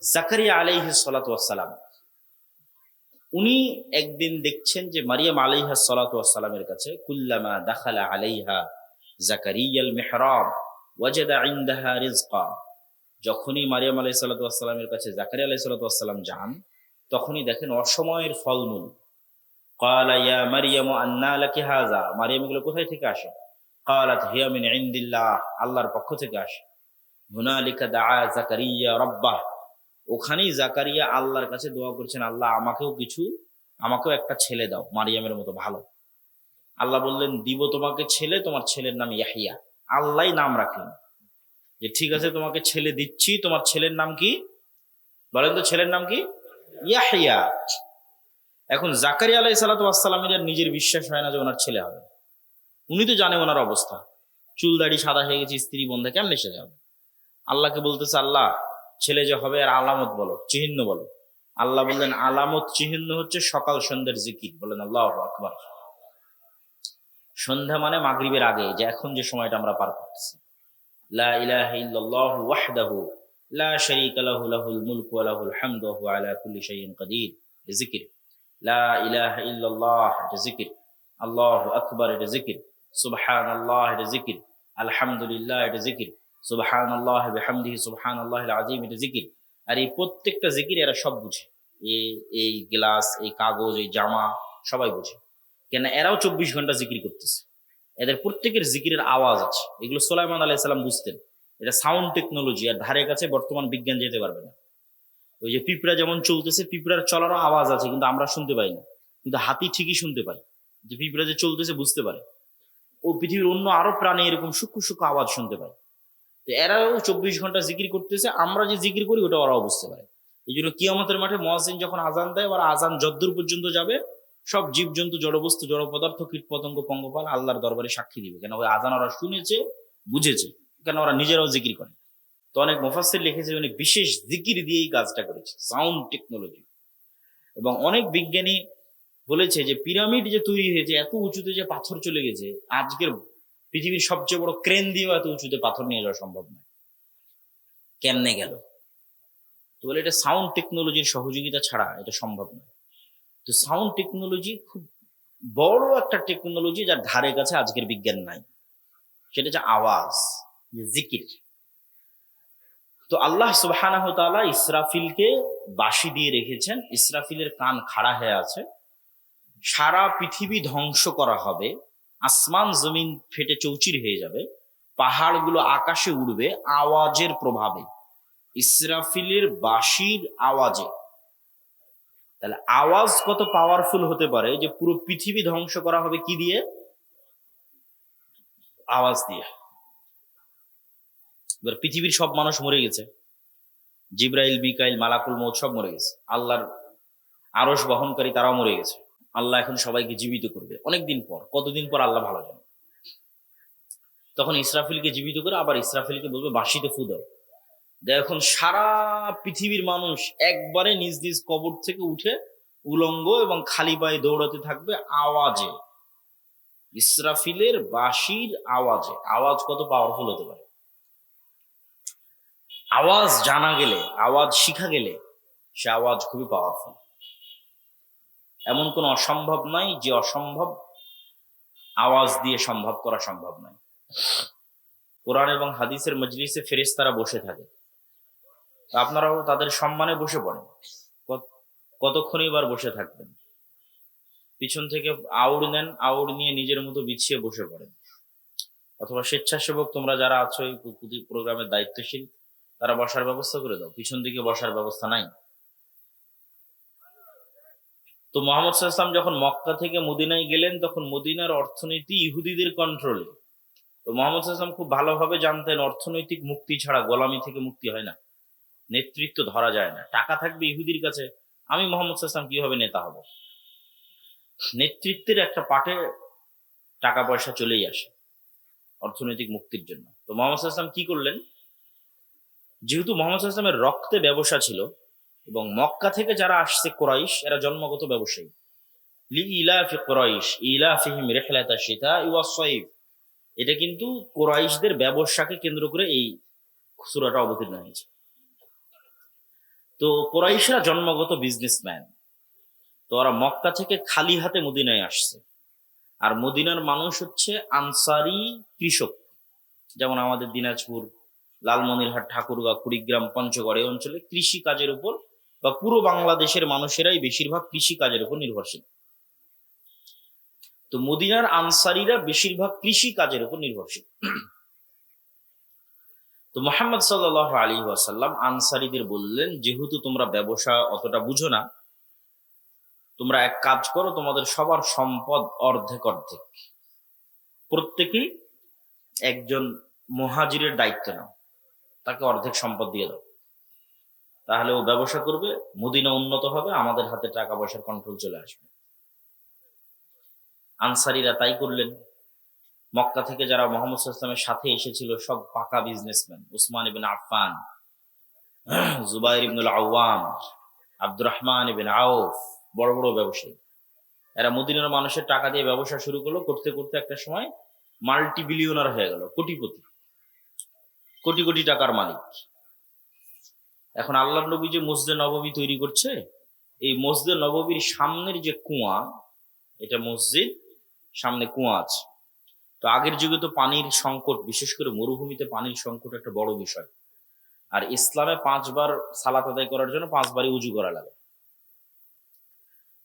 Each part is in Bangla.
জাকারিয়া আলাইহিস সালাতু ওয়াস সালাম উনি একদিন দেখছেন যে মারিয়াম আলাইহাস সালাতু ওয়াস সালামের কাছে কুল্লামা দাখালা আলাইহা জাকারিয়াল মিহরাব ওয়াজাদা ইনদাহা রিজকা। যখনই মারিয়াম আলাইহিস সালাতু ওয়াস সালামের কাছে জাকারিয়া আলাইহিস সালাতু ওয়াস সালাম যান, তখনই দেখেন অসময়ের ফলমূল। ক্বালা ইয়া মারইয়াম আন্না লাকি হাযা, মারিয়াম এগুলো কোথায় থেকে আসে? ক্বালাত হিয়া মিন ইনদিল্লাহ, আল্লাহর পক্ষ থেকে আসে। হুনালিকা দাআ জাকারিয়া রাব্বাহ, ওখানেই জাকারিয়া আল্লাহর কাছে দোয়া করছেন, আল্লাহ আমাকেও একটা ছেলে দাও মারিয়ামের মতো ভালো। আল্লাহ বললেন, দিব তোমাকে ছেলে, তোমার ছেলের নাম ইয়াহিয়া। আল্লাহই নাম রাখলেন যে ঠিক আছে তোমাকে ছেলে দিচ্ছি, তোমার ছেলের নাম কি বলেন তো? ছেলের নাম কি? ইয়াহিয়া। এখন জাকারিয়া আলাইহিস সালাতু ওয়াস সালামের নিজের বিশ্বাস হয় না যে ওনার ছেলে হবে। উনি তো জানে ওনার অবস্থা, চুল দাড়ি সাদা হয়ে গেছে, স্ত্রী বন্ধা, কেমনে সে যাবে? আল্লাহকে বলতেছে, আল্লাহ ছেলে যে হবে আর আলামত বলো, চিহ্ন বলো। আল্লাহ বললেন, আলামত চিহ্ন হচ্ছে সকাল সন্ধ্যের জিকির। বলেন আল্লাহু আকবার। সন্ধ্যা মানে মাগরিবের আগে, যে এখন যে সময়টা আমরা পার করতেছি। লা ইলাহা ইল্লাল্লাহু ওয়াহদাহু লা শারীকা লাহু লাহুল মুলকু ওয়া লাহুল হামদু ওয়া হুয়া আলা কুল্লি শাইইন কাদির, এটা জিকির। লা ইলাহা ইল্লাল্লাহ, এটা জিকির। আল্লাহু আকবার, এটা জিকির। সুবহানাল্লাহ, এটা জিকির। আলহামদুলিল্লাহ, এটা জিকির। সুবহানাল্লাহি ওয়া বিহামদিহি সুবহানাল্লাহিল আযীম, এটা জিকির। আর এই প্রত্যেকটা জিকির এরা সব বুঝে। এই গ্লাস, এই কাগজ, এই জামা সবাই বুঝে। কেন? এরাও 24 ঘন্টা জিকির করতেছে। এদের প্রত্যেকের জিকিরের আওয়াজ আছে। এগুলো সুলাইমান আলাইহিস সালাম বুঝতেন। এটা সাউন্ড টেকনোলজি, আর ধারে কাছে বর্তমান বিজ্ঞান যেতে পারবে না। ওই যে পিঁপড়া যেমন চলতেছে, পিঁপড়ার চলারও আওয়াজ আছে, কিন্তু আমরা শুনতে পাই না। কিন্তু হাতি ঠিকই শুনতে পায়, যে পিঁপড়া যে চলতেছে বুঝতে পারে। ও পৃথিবীর অন্য আরো প্রাণী এরকম সূক্ষ্ম সূক্ষ্ম আওয়াজ শুনতে পায়। তো এরাও 24 ঘন্টা জিকির করতেছে। আমরা যে জিকির করি ওটা ওরাও বুঝতে পারে। এই জন্য কিয়ামতের মাঠে মুয়াজ্জিন যখন আজান দেয়, ওরা আজান যদ্দূর পর্যন্ত যাবে, সব জীবজন্তু, জড়বস্তু, জড় পদার্থ, কীট পতঙ্গ, পঙ্গপাল আল্লাহর দরবারে সাক্ষী দিবে। কেন? ওই আজান ওরা শুনেছে, বুঝেছে। কেন? ওরা নিজেরাও জিকির করে। তো অনেক মুফাসসির লিখেছে উনি বিশেষ জিকির দিয়েই কাজটা করেছে, সাউন্ড টেকনোলজি। এবং অনেক বিজ্ঞানী বলেছে যে পিরামিড যে তৈরি হয়েছে, এত উঁচুতে যে পাথর চলে গেছে, আজকের পৃথিবীর সবচেয়ে বড় ক্রেন দিয়েও এত উঁচুতে পাথর নিয়ে যাওয়া সম্ভব নয়। কেমনে গেল? তো বলে এটা সাউন্ড টেকনোলজির সহযোগিতা ছাড়া এটা সম্ভব নয়। তো সাউন্ড টেকনোলজি খুব বড় একটা টেকনোলজি, যার ধারে কাছে আজকের বিজ্ঞান নাই। সেটা হচ্ছে আওয়াজ, জিকির। তো আল্লাহ সুবহানাহু ওয়া তাআলা ইসরাফিলকে বাঁশি দিয়ে রেখেছেন। ইসরাফিলের কান খাড়া হয়ে আছে। সারা পৃথিবী ধ্বংস করা হবে, আসমান জমিন ফেটে চৌচির হয়ে যাবে, পাহাড়গুলো আকাশে উড়বে আওয়াজের প্রভাবে, ইসরাফিলের বাঁশির আওয়াজে। তাহলে আওয়াজ কত পাওয়ারফুল হতে পারে যে পুরো পৃথিবী ধ্বংস করা হবে কি দিয়ে? আওয়াজ দিয়ে। এবার পৃথিবীর সব মানুষ মরে গেছে, জিব্রাইল, মিকাইল, মালাকুল মউত সব মরে গেছে, আল্লাহর আরশ বহনকারী তারাও মরে গেছে। আল্লাহ এখন সবাইকে জীবিত করবে অনেকদিন পর। কতদিন পর আল্লাহ ভালো জানে। তখন ইসরাফিলকে জীবিত করে আবার ইসরাফিলকে বলবে বাঁশিতে ফু দাও। এখন সারা পৃথিবীর মানুষ একবারে নিজ নিজ কবর থেকে উঠে উলঙ্গ এবং খালি পায়ে দৌড়াতে থাকবে আওয়াজে, ইসরাফিলের বাঁশির আওয়াজে। আওয়াজ কত পাওয়ারফুল হতে পারে! আওয়াজ জানা গেলে, আওয়াজ শিখা গেলে, সে আওয়াজ খুবই পাওয়ারফুল। এমন কোন অসম্ভব নাই যে অসম্ভব আওয়াজ দিয়ে সম্ভব করা সম্ভব নয়। কোরআন এবং হাদিসের মজলিসে ফেরেশতারা বসে থাকে, আপনারাও তাদের সম্মানে বসে পড়েন। কতক্ষণই বার বসে থাকবেন? পিছন থেকে আউড় নেন, আউড় নিয়ে নিজের মতো বিছিয়ে বসে পড়েন। অথবা স্বেচ্ছাসেবক তোমরা যারা আছো এই প্রোগ্রামের দায়িত্বশীল, তারা বসার ব্যবস্থা করে দাও। পিছন দিকে বসার ব্যবস্থা নাই। তো মুহাম্মদ সাল্লাল্লাহু আলাইহি ওয়াসাল্লাম যখন মক্কা থেকে মদিনায় গেলেন, তখন মদিনার অর্থনীতি ইহুদিদের কন্ট্রোলে। তো মুহাম্মদ সাল্লাল্লাহু আলাইহি ওয়াসাল্লাম খুব ভালোভাবে জানতেন অর্থনৈতিক মুক্তি ছাড়া গোলামি থেকে মুক্তি হয় না, নেতৃত্ব ধরা যায় না। টাকা থাকবে ইহুদির কাছে, আমি মুহাম্মদ সাল্লাল্লাহু আলাইহি ওয়াসাল্লাম কিভাবে নেতা হব? নেতৃত্বের একটা পাটে টাকা পয়সা চলেই আসে অর্থনৈতিক মুক্তির জন্য। তো মুহাম্মদ সাল্লাল্লাহু আলাইহি ওয়াসাল্লাম কি করলেন? যেহেতু মুহাম্মদ সাল্লাল্লাহু আলাইহি ওয়াসাল্লামের রক্তে ব্যবসা ছিল, এবং মক্কা থেকে যারা আসছে কুরাইশ, এরা জন্মগত ব্যবসায়ী। লিইলাফি কুরাইশ ইলাফিহিম রিহলাতাশ শিতাই ওয়াস সাইফ, এটা কিন্তু কুরাইশদের ব্যবসাকে কেন্দ্র করে এই সূরাটা অবতীর্ণ হয়েছে। তো তো কুরাইশরা জন্মগত বিজনেসম্যান, তো ওরা মক্কা থেকে খালি হাতে মদিনায় আসছে। আর মদিনার মানুষ হচ্ছে আনসারি কৃষক, যেমন আমাদের দিনাজপুর, লালমনিরহাট, ঠাকুরগাঁও, কুড়িগ্রাম, পঞ্চগড় এই অঞ্চলে কৃষি কাজের উপর, বা পুরো বাংলাদেশের মানুষেরাই বেশিরভাগ কৃষি কাজের উপর নির্ভরশীল। তো মদিনার আনসারীরা বেশিরভাগ কৃষি কাজের উপর নির্ভরশীল। তো মুহাম্মদ সাল্লাল্লাহু আলাইহি ওয়াসাল্লাম আনসারীদের বললেন, যেহেতু তোমরা ব্যবসা অতটা বুঝো না, তোমরা এক কাজ করো, তোমাদের সবার সম্পদ অর্ধেক অর্ধেক, প্রত্যেকেই একজন মুহাজিরের দায়িত্ব নাও, তাকে অর্ধেক সম্পদ দিয়ে দাও, তাহলে ও ব্যবসা করবে, মদিনা উন্নত হবে, আমাদের হাতে টাকা পয়সার কন্ট্রোল চলে আসবে। আনসারীরা তাই করলেন। মক্কা থেকে যারা মুহাম্মদ সাল্লাল্লাহু আলাইহি ওয়াসাল্লামের সাথে এসেছিল সব পাকা বিজনেসম্যান, উসমান ইবনে আফফান, জুবাইর ইবনুল আওয়াম, আব্দুর রহমান ইবনে আউফ, বড় বড় ব্যবসায়ী। এরা মদিনার মানুষের টাকা দিয়ে ব্যবসা শুরু করলো, করতে করতে একটা সময় মাল্টি বিলিয়নার হয়ে গেল, কোটিপতি, কোটি কোটি টাকার মালিক। এখন আল্লাহর নবী যে মসজিদে নববী তৈরি করছে, এই মসজিদে নববীর সামনের যে কুয়া, এটা মসজিদ, সামনে কুয়া আছে। তো আগের যুগে তো পানির সংকট, বিশেষ করে মরুভূমিতে পানির সংকট একটা বড় বিষয়। আর ইসলামে 5 বার সালাত আদায় করার জন্য 5 বারই উজু করা লাগে।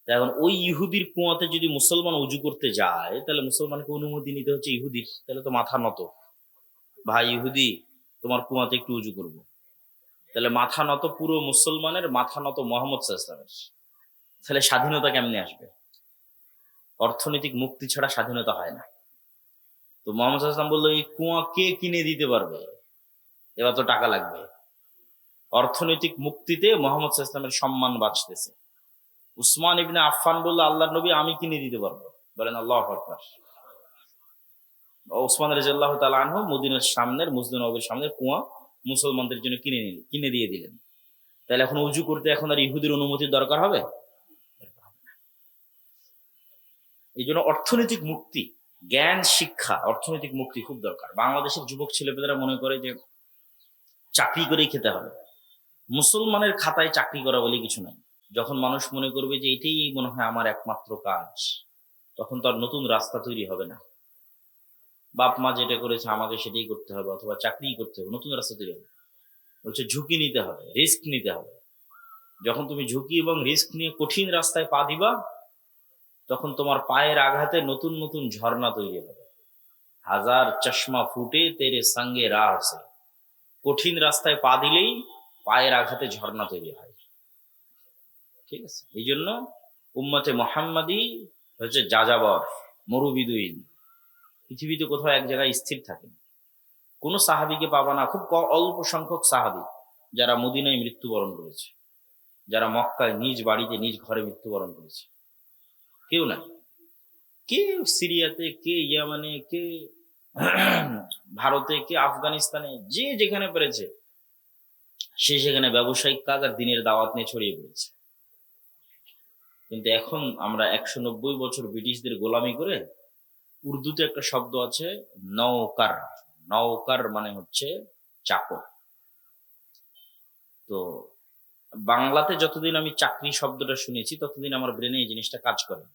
এখন ওই ইহুদির কুয়াতে যদি মুসলমান উজু করতে যায়, তাহলে মুসলমানকে অনুমতি নিতে হচ্ছে ইহুদির, তাহলে তো মাথা নত, ভাই ইহুদি তোমার কুয়াতে একটু উজু করব। তাহলে মাথা নত পুরো মুসলমানের, মাথা নত মুহাম্মদ সাল্লাল্লাহু আলাইহি ওয়াসাল্লামের। তাহলে স্বাধীনতা কেমনে আসবে? অর্থনৈতিক মুক্তি ছাড়া স্বাধীনতা হয় না। তো মুহাম্মদ সাল্লাল্লাহু আলাইহি ওয়াসাল্লাম বললো, এই কুয়া কে কিনে দিতে পারবে? এবার তো টাকা লাগবে। অর্থনৈতিক মুক্তিতে মুহাম্মদ সাল্লাল্লাহু আলাইহি ওয়াসাল্লামের সম্মান বাঁচতেছে। উসমান ইবনে আফফান বলল, আল্লাহর নবী আমি কিনে দিতে পারবো। বলেন আল্লাহু আকবার। উসমান রাদিয়াল্লাহু তাআলা আনহু মদিনার সামনের, মসজিদ নববীর সামনের কুয়া মুসলমানদের জন্য কিনে দিয়ে দিলেন। তাহলে এখন উজু করতে এখন আর ইহুদির অনুমতির দরকার হবে? এই জন্য অর্থনৈতিক মুক্তি, জ্ঞান শিক্ষা, অর্থনৈতিক মুক্তি খুব দরকার। বাংলাদেশের যুবক ছেলেপেলেরা মনে করে যে চাকরি করেই খেতে হবে। মুসলমানের খাতায় চাকরি করা বলে কিছু নাই। যখন মানুষ মনে করবে যে এটাই মনে হয় আমার একমাত্র কাজ, তখন তো আর নতুন রাস্তা তৈরি হবে না। বাপ মা যেটা করেছে আমাকে সেটাই করতে হবে, অথবা চাকরি করতে হবে, নতুন রাস্তা তৈরি হবে। বলছে ঝুঁকি নিতে হবে, রিস্ক নিতে হবে। যখন তুমি ঝুঁকি এবং রিস্ক নিয়ে কঠিন রাস্তায় পা দিবা, তখন তোমার পায়ের আঘাতে নতুন নতুন ঝর্ণা তৈরি হবে। হাজার চশমা ফুটে তেরে সঙ্গে রাহ আছে। কঠিন রাস্তায় পা দিলেই পায়ের আঘাতে ঝর্ণা তৈরি হয়। ঠিক আছে, এই জন্য উম্মতে মুহাম্মাদি হচ্ছে যাযাবর, মরুবিদুইন। পৃথিবীতে কোথাও এক জায়গায় স্থির থাকে না। কোন সাহাবীকে পাবা না, খুব অল্প সংখ্যক সাহাবী যারা মদিনায় মৃত্যুবরণ করেছে, যারা মক্কায় নিজ বাড়িতে নিজ ঘরে মৃত্যুবরণ করেছে, কেউ নাই। কে সিরিয়াতে, কে ইয়ামানে, কে ভারতে, কে আফগানিস্তানে, যে যেখানে পেরেছে সে সেখানে ব্যবসায়িক কাজ আর দিনের দাওয়াত নিয়ে ছড়িয়ে পড়েছে। কিন্তু এখন আমরা 190 বছর ব্রিটিশদের গোলামি করে, উর্দুতে একটা শব্দ আছে নওকার। নওকার মানে হচ্ছে চাকর। তো বাংলাতে যতদিন আমি চাকরি শব্দটা শুনেছি, ততদিন আমার ব্রেনে এই জিনিসটা কাজ করে।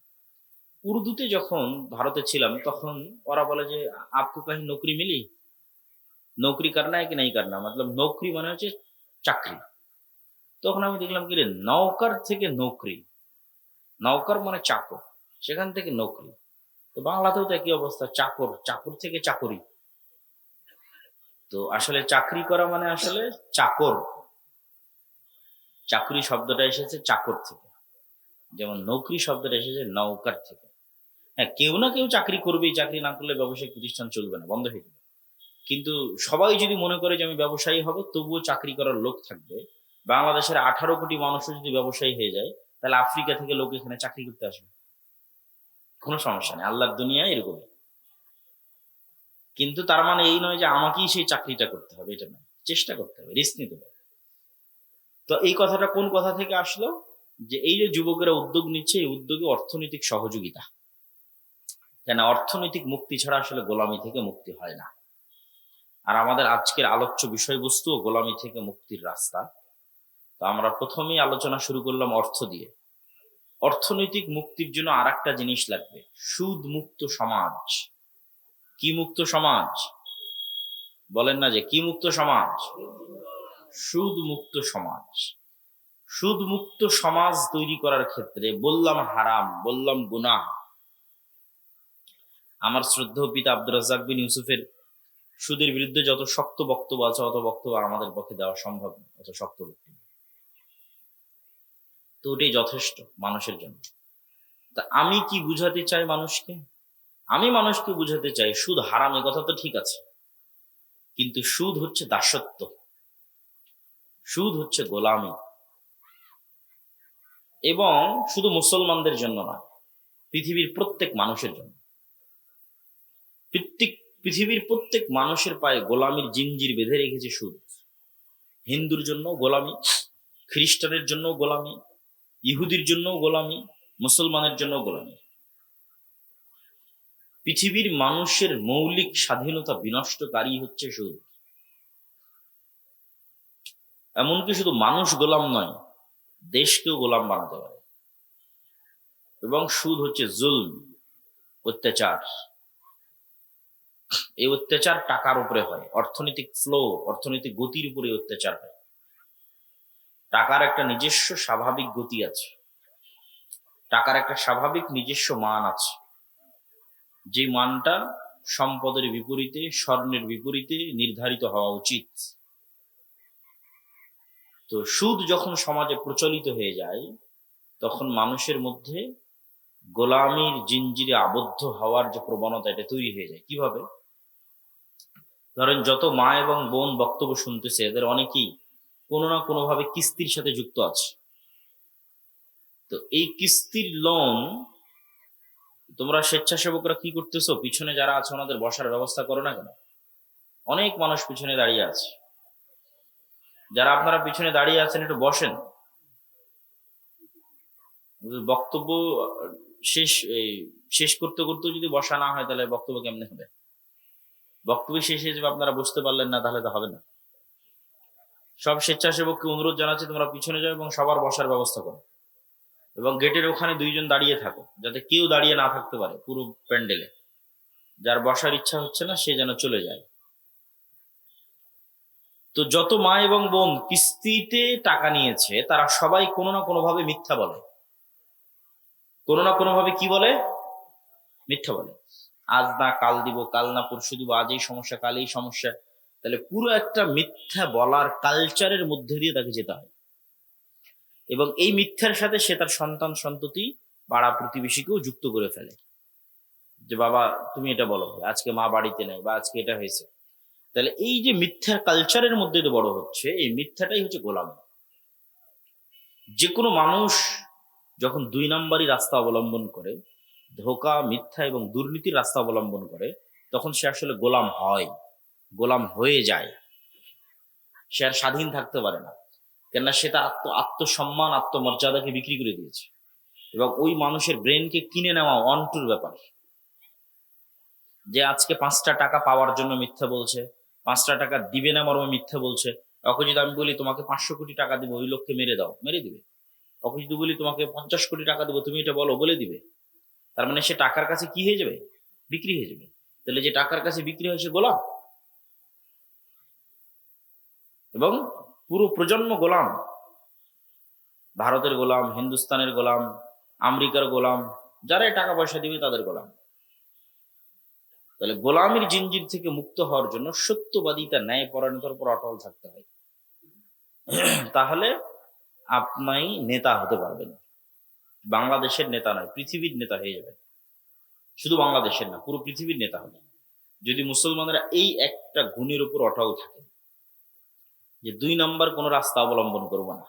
উর্দুতে যখন ভারতে ছিলাম, তখন ওরা বলে যে আপকো কাহি নৌকরি মিলি, নৌকরি করনা है कि नहीं करना, मतलब নৌকরি মানে হচ্ছে চাকরি। তখন আমি দেখলাম কি রে, নৌকার থেকে নৌকরি, নৌকার মানে চাকর, সেখান থেকে নৌকরি। তো বাংলাতেও তো একই অবস্থা, চাকর, চাকর থেকে চাকরি। তো আসলে চাকরি করা মানে আসলে চাকর। চাকরি শব্দটা এসেছে চাকর থেকে, যেমন নৌকরি শব্দটা এসেছে নৌকার থেকে। হ্যাঁ, কেউ না কেউ চাকরি করবেই, চাকরি না করলে ব্যবসায়িক প্রতিষ্ঠান চলবে না, বন্ধ হয়ে যাবে। কিন্তু সবাই যদি মনে করে যে আমি ব্যবসায়ী হব, তবুও চাকরি করার লোক থাকবে। বাংলাদেশের 18 কোটি মানুষও যদি ব্যবসায়ী হয়ে যায়, তাহলে আফ্রিকা থেকে লোক এখানে চাকরি করতে আসবে, কোনো সমস্যা নেই। আল্লাহর দুনিয়া এরকমই। কিন্তু তার মানে এই নয় যে আমাকেই সেই চাকরিটা করতে হবে, এটা নয়। চেষ্টা করতে হবে, রিস্ক নিতে হবে। তো এই কথাটা কোন কথা থেকে আসলো, যে এই যে যুবকেরা উদ্যোগ নিচ্ছে, এই উদ্যোগে অর্থনৈতিক সহযোগিতা। কেন? অর্থনৈতিক মুক্তি ছাড়া আসলে গোলামি থেকে মুক্তি হয় না। আর আমাদের আজকের আলোচ্য বিষয়বস্তু গোলামি থেকে মুক্তির রাস্তা। তো তো আমরা প্রথমেই আলোচনা শুরু করলাম অর্থ দিয়ে। অর্থনৈতিক মুক্তির জন্য আর একটা জিনিস লাগবে, সুদ মুক্ত সমাজ। কি মুক্ত সমাজ? বলেন না যে কি মুক্ত সমাজ? সুদ মুক্ত সমাজ। সুদ মুক্ত সমাজ তৈরি করার ক্ষেত্রে বললাম হারাম, বললাম গুনাহ। আমার শ্রদ্ধেয় পিতা আব্দুর রাজ্জাক বিন ইউসুফের সুদের বিরুদ্ধে যত শক্ত বক্তব্য আছে, অত বক্তব্য আমাদের পক্ষে দেওয়া সম্ভব না, অত শক্ত বক্তব্য। তো ওটাই যথেষ্ট মানুষের জন্য। তা আমি কি বুঝাতে চাই মানুষকে? আমি মানুষকে বুঝাতে চাই সুদ হারাম, এ কথা তো ঠিক আছে, কিন্তু সুদ হচ্ছে দাসত্ব, সুদ হচ্ছে গোলামি। এবং শুধু মুসলমানদের জন্য না, পৃথিবীর প্রত্যেক মানুষের জন্য। পৃথিবীর প্রত্যেক মানুষের পায়ে গোলামির জিঞ্জির বেঁধে রেখেছে সুদ। হিন্দুর জন্য গোলামি, খ্রিস্টানের জন্য গোলামি, ইহুদির জন্য গোলামি, মুসলমানের জন্য গোলামি। পৃথিবীর মানুষের মৌলিক স্বাধীনতা বিনষ্টকারী হচ্ছে সুদ। এমনকি শুধু মানুষ গোলাম নয়, দেশকেও গোলাম বানাতে পারে। এবং সুদ হচ্ছে জুলম, অত্যাচার। এই অত্যাচার টাকার উপরে হয়, অর্থনৈতিক ফ্লো, অর্থনৈতিক গতির উপরে অত্যাচার হয়। টাকার একটা নিজস্ব স্বাভাবিক গতি আছে, টাকার একটা স্বাভাবিক নিজস্ব মান আছে, যে মানটা সম্পদের বিপরীতে, স্বর্ণের বিপরীতে নির্ধারিত হওয়া উচিত। তো সুদ যখন সমাজে প্রচলিত হয়ে যায়, তখন মানুষের মধ্যে গোলামির জিঞ্জিরে আবদ্ধ হওয়ার যে প্রবণতা, এটা তৈরি হয়ে যায়। কিভাবে? ধরেন যত মা এবং বোন বক্তব্য শুনতেছে, এদের অনেকেই কোনো না কোনো ভাবে কিস্তির সাথে যুক্ত আছে। তো এই কিস্তির লোন তোমরা স্বেচ্ছাসেবকরা কি করতেছো? পিছনে যারা আছে ওনাদের বসার ব্যবস্থা করো না কেন? অনেক মানুষ পিছনে দাঁড়িয়ে আছে। যারা আপনারা পিছনে দাঁড়িয়ে আছেন, একটু বসেন। বক্তব্য শেষ করতে করতে যদি বসা না হয়, তাহলে বক্তব্য কেমনে হবে? বক্তব্য শেষে যদি আপনারা বুঝতে পারলেন না, তাহলে তো হবে না। সব স্বেচ্ছাসেবককে অনুরোধ জানাচ্ছি, তোমরা পিছনে যাও এবং সবার বসার ব্যবস্থা করো। এবং গেটের ওখানে 2 জন দাঁড়িয়ে থাকো, যাতে কেউ দাঁড়িয়ে না থাকতে পারে পুরো প্যান্ডেলে। যার বসার ইচ্ছা হচ্ছে না, সে যেন চলে যায়। তো যত মা এবং বোন কিস্তিতে টাকা নিয়েছে, তারা সবাই কোনো না কোনোভাবে মিথ্যা বলে। কোনো না কোনোভাবে কি বলে? মিথ্যা বলে। আজ না কাল দিব, কাল না পরশু দিব, আজ এই সমস্যা, কাল এই সমস্যা। তাহলে পুরো একটা মিথ্যা বলার কালচারের মধ্যে দিয়ে তাকে যেতে হয়। এবং এই মিথ্যার সাথে সে তার সন্তান সন্ততি, পাড়া প্রতিবেশীকেও যুক্ত করে ফেলে, যে বাবা তুমি এটা বলো, আজকে মা বাড়িতে নেই, বা আজকে এটা হয়েছে। তাহলে এই যে মিথ্যার কালচারের মধ্যে তো বড় হচ্ছে, এই মিথ্যাটাই হচ্ছে গোলামি। যে কোনো মানুষ যখন 2 নম্বরই রাস্তা অবলম্বন করে, ধোঁকা, মিথ্যা এবং দুর্নীতির রাস্তা অবলম্বন করে, তখন সে আসলে গোলাম হয়, গোলাম হয়ে যায়। সে আর স্বাধীন থাকতে পারে না, কেননা সে তার আত্মসম্মান, আত্মমর্যাদাকে বিক্রি করে দিয়েছে। এবং ওই মানুষের ব্রেনকে কিনে নেওয়া অন্টুর ব্যাপার। যে আজকে 5টা টাকা পাওয়ার জন্য মিথ্যা বলছে, 5টা টাকা দিবে না মর্মে মিথ্যা বলছে। ওকে যদি আমি বলি তোমাকে 500 কোটি টাকা দিব, ওই লোককে মেরে দাও, মেরে দিবে। ওকে যদি বলি তোমাকে 50 কোটি টাকা দেবো, তুমি এটা বলো, বলে দিবে। তার মানে সে টাকার কাছে কি হয়ে যাবে? বিক্রি হয়ে যাবে। তাহলে যে টাকার কাছে বিক্রি হয়, সে গোলাম, এবং পুরো প্রজন্ম গোলাম। ভারতের গোলাম, হিন্দুস্তানের গোলাম, আমেরিকার গোলাম, যারাই টাকা পয়সা দিবে তাদের গোলাম। তাহলে গোলামির জিঞ্জির থেকে মুক্ত হওয়ার জন্য সত্যবাদিতা, ন্যায় পরায়ণতার উপর অটল থাকতে হয়। তাহলে আপনি নেতা হতে পারবেন। বাংলাদেশের নেতা নয়, পৃথিবীর নেতা হয়ে যাবেন। শুধু বাংলাদেশের না, পুরো পৃথিবীর নেতা হবে যদি মুসলমানরা এই একটা গুণের উপর অটল থাকে, যে 2 নম্বর কোন রাস্তা অবলম্বন করব না,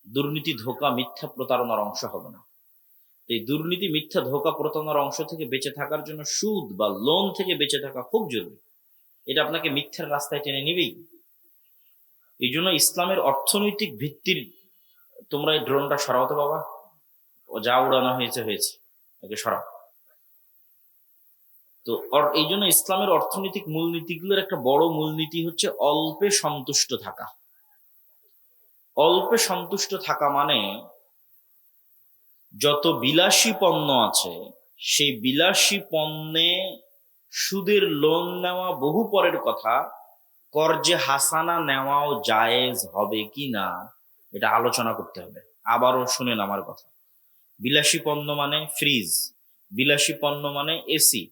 দুর্নীতি, ধোঁকা, মিথ্যা, প্রতারণার অংশ হবে না। এই দুর্নীতি, মিথ্যা, ধোঁকা, প্রতারণার অংশ থেকে বেঁচে থাকার জন্য সুদ বা লোন থেকে বেঁচে থাকা খুব জরুরি। এটা আপনাকে মিথ্যার রাস্তায় টেনে নিবেই। এই জন্য ইসলামের অর্থনৈতিক ভিত্তির, তোমরা এই ড্রোনটা সরাও তো বাবা, ও যা উড়ানো হয়েছে হয়েছে, একে সরাও। তো এই জন্য ইসলামের অর্থনৈতিক মূলনীতিগুলোর একটা বড় মূলনীতি হচ্ছে অল্পে সন্তুষ্ট থাকা। অল্পে সন্তুষ্ট থাকা মানে যত বিলাসী পণ্য আছে সেই বিলাসী পণ্যে সুদের লোন নেওয়া বহু পরের কথা, কর্জে হাসানা নেওয়াও জায়েজ হবে কি না এটা আলোচনা করতে হবে। আবারও শুনেন আমার কথা। বিলাসী পণ্য মানে ফ্রিজ, বিলাসী পণ্য মানে এসি,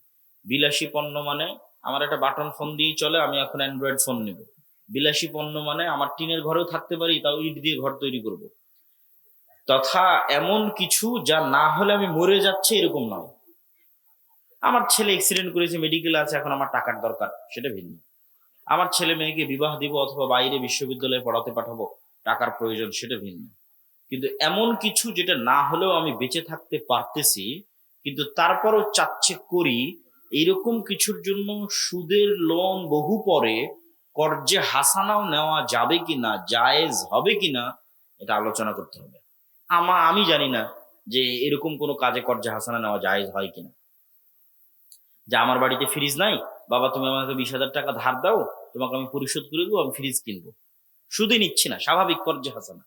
বিলাসী পণ্য মানে আমার একটা বাটন ফোন দিয়েই চলে, আমি এখন অ্যান্ড্রয়েড ফোন নেব। বিলাসী পণ্য মানে আমার টিনের ঘরেও থাকতে পারি, তাও ইট দিয়ে ঘর তৈরি করব। তথা এমন কিছু যা না হলে আমি মরে যাচ্ছে এরকম নয়। আমার ছেলে অ্যাক্সিডেন্ট করেছে, মেডিকেল আছে, এখন আমার টাকার দরকার, সেটা ভিন্ন। আমার ছেলে মেয়েকে বিবাহ দিব অথবা বাইরে বিশ্ববিদ্যালয়ে পড়াতে পাঠাবো, টাকার প্রয়োজন, সেটা ভিন্ন। কিন্তু এমন কিছু যেটা না হলেও আমি বেঁচে থাকতে পারতেছি কিন্তু তারপরও চাচ্ছে করি, এইরকম কিছুর জন্য সুদের লোন বহু পরে কর্জে হাসানাও নেওয়া যাবে কিনা, জায়েজ হবে কিনা এটা আলোচনা করতে হবে। আমি জানি না যে এরকম কোনো কাজে কর্জে হাসানা নেওয়া জায়েজ হয় কিনা। যে আমার বাড়িতে ফ্রিজ নাই, বাবা তুমি আমাকে 20,000 টাকা ধার দাও, তোমাকে আমি পরিশোধ করে দেবো, আমি ফ্রিজ কিনবো। সুদে নিচ্ছি না, স্বাভাবিক কর্জে হাসানা।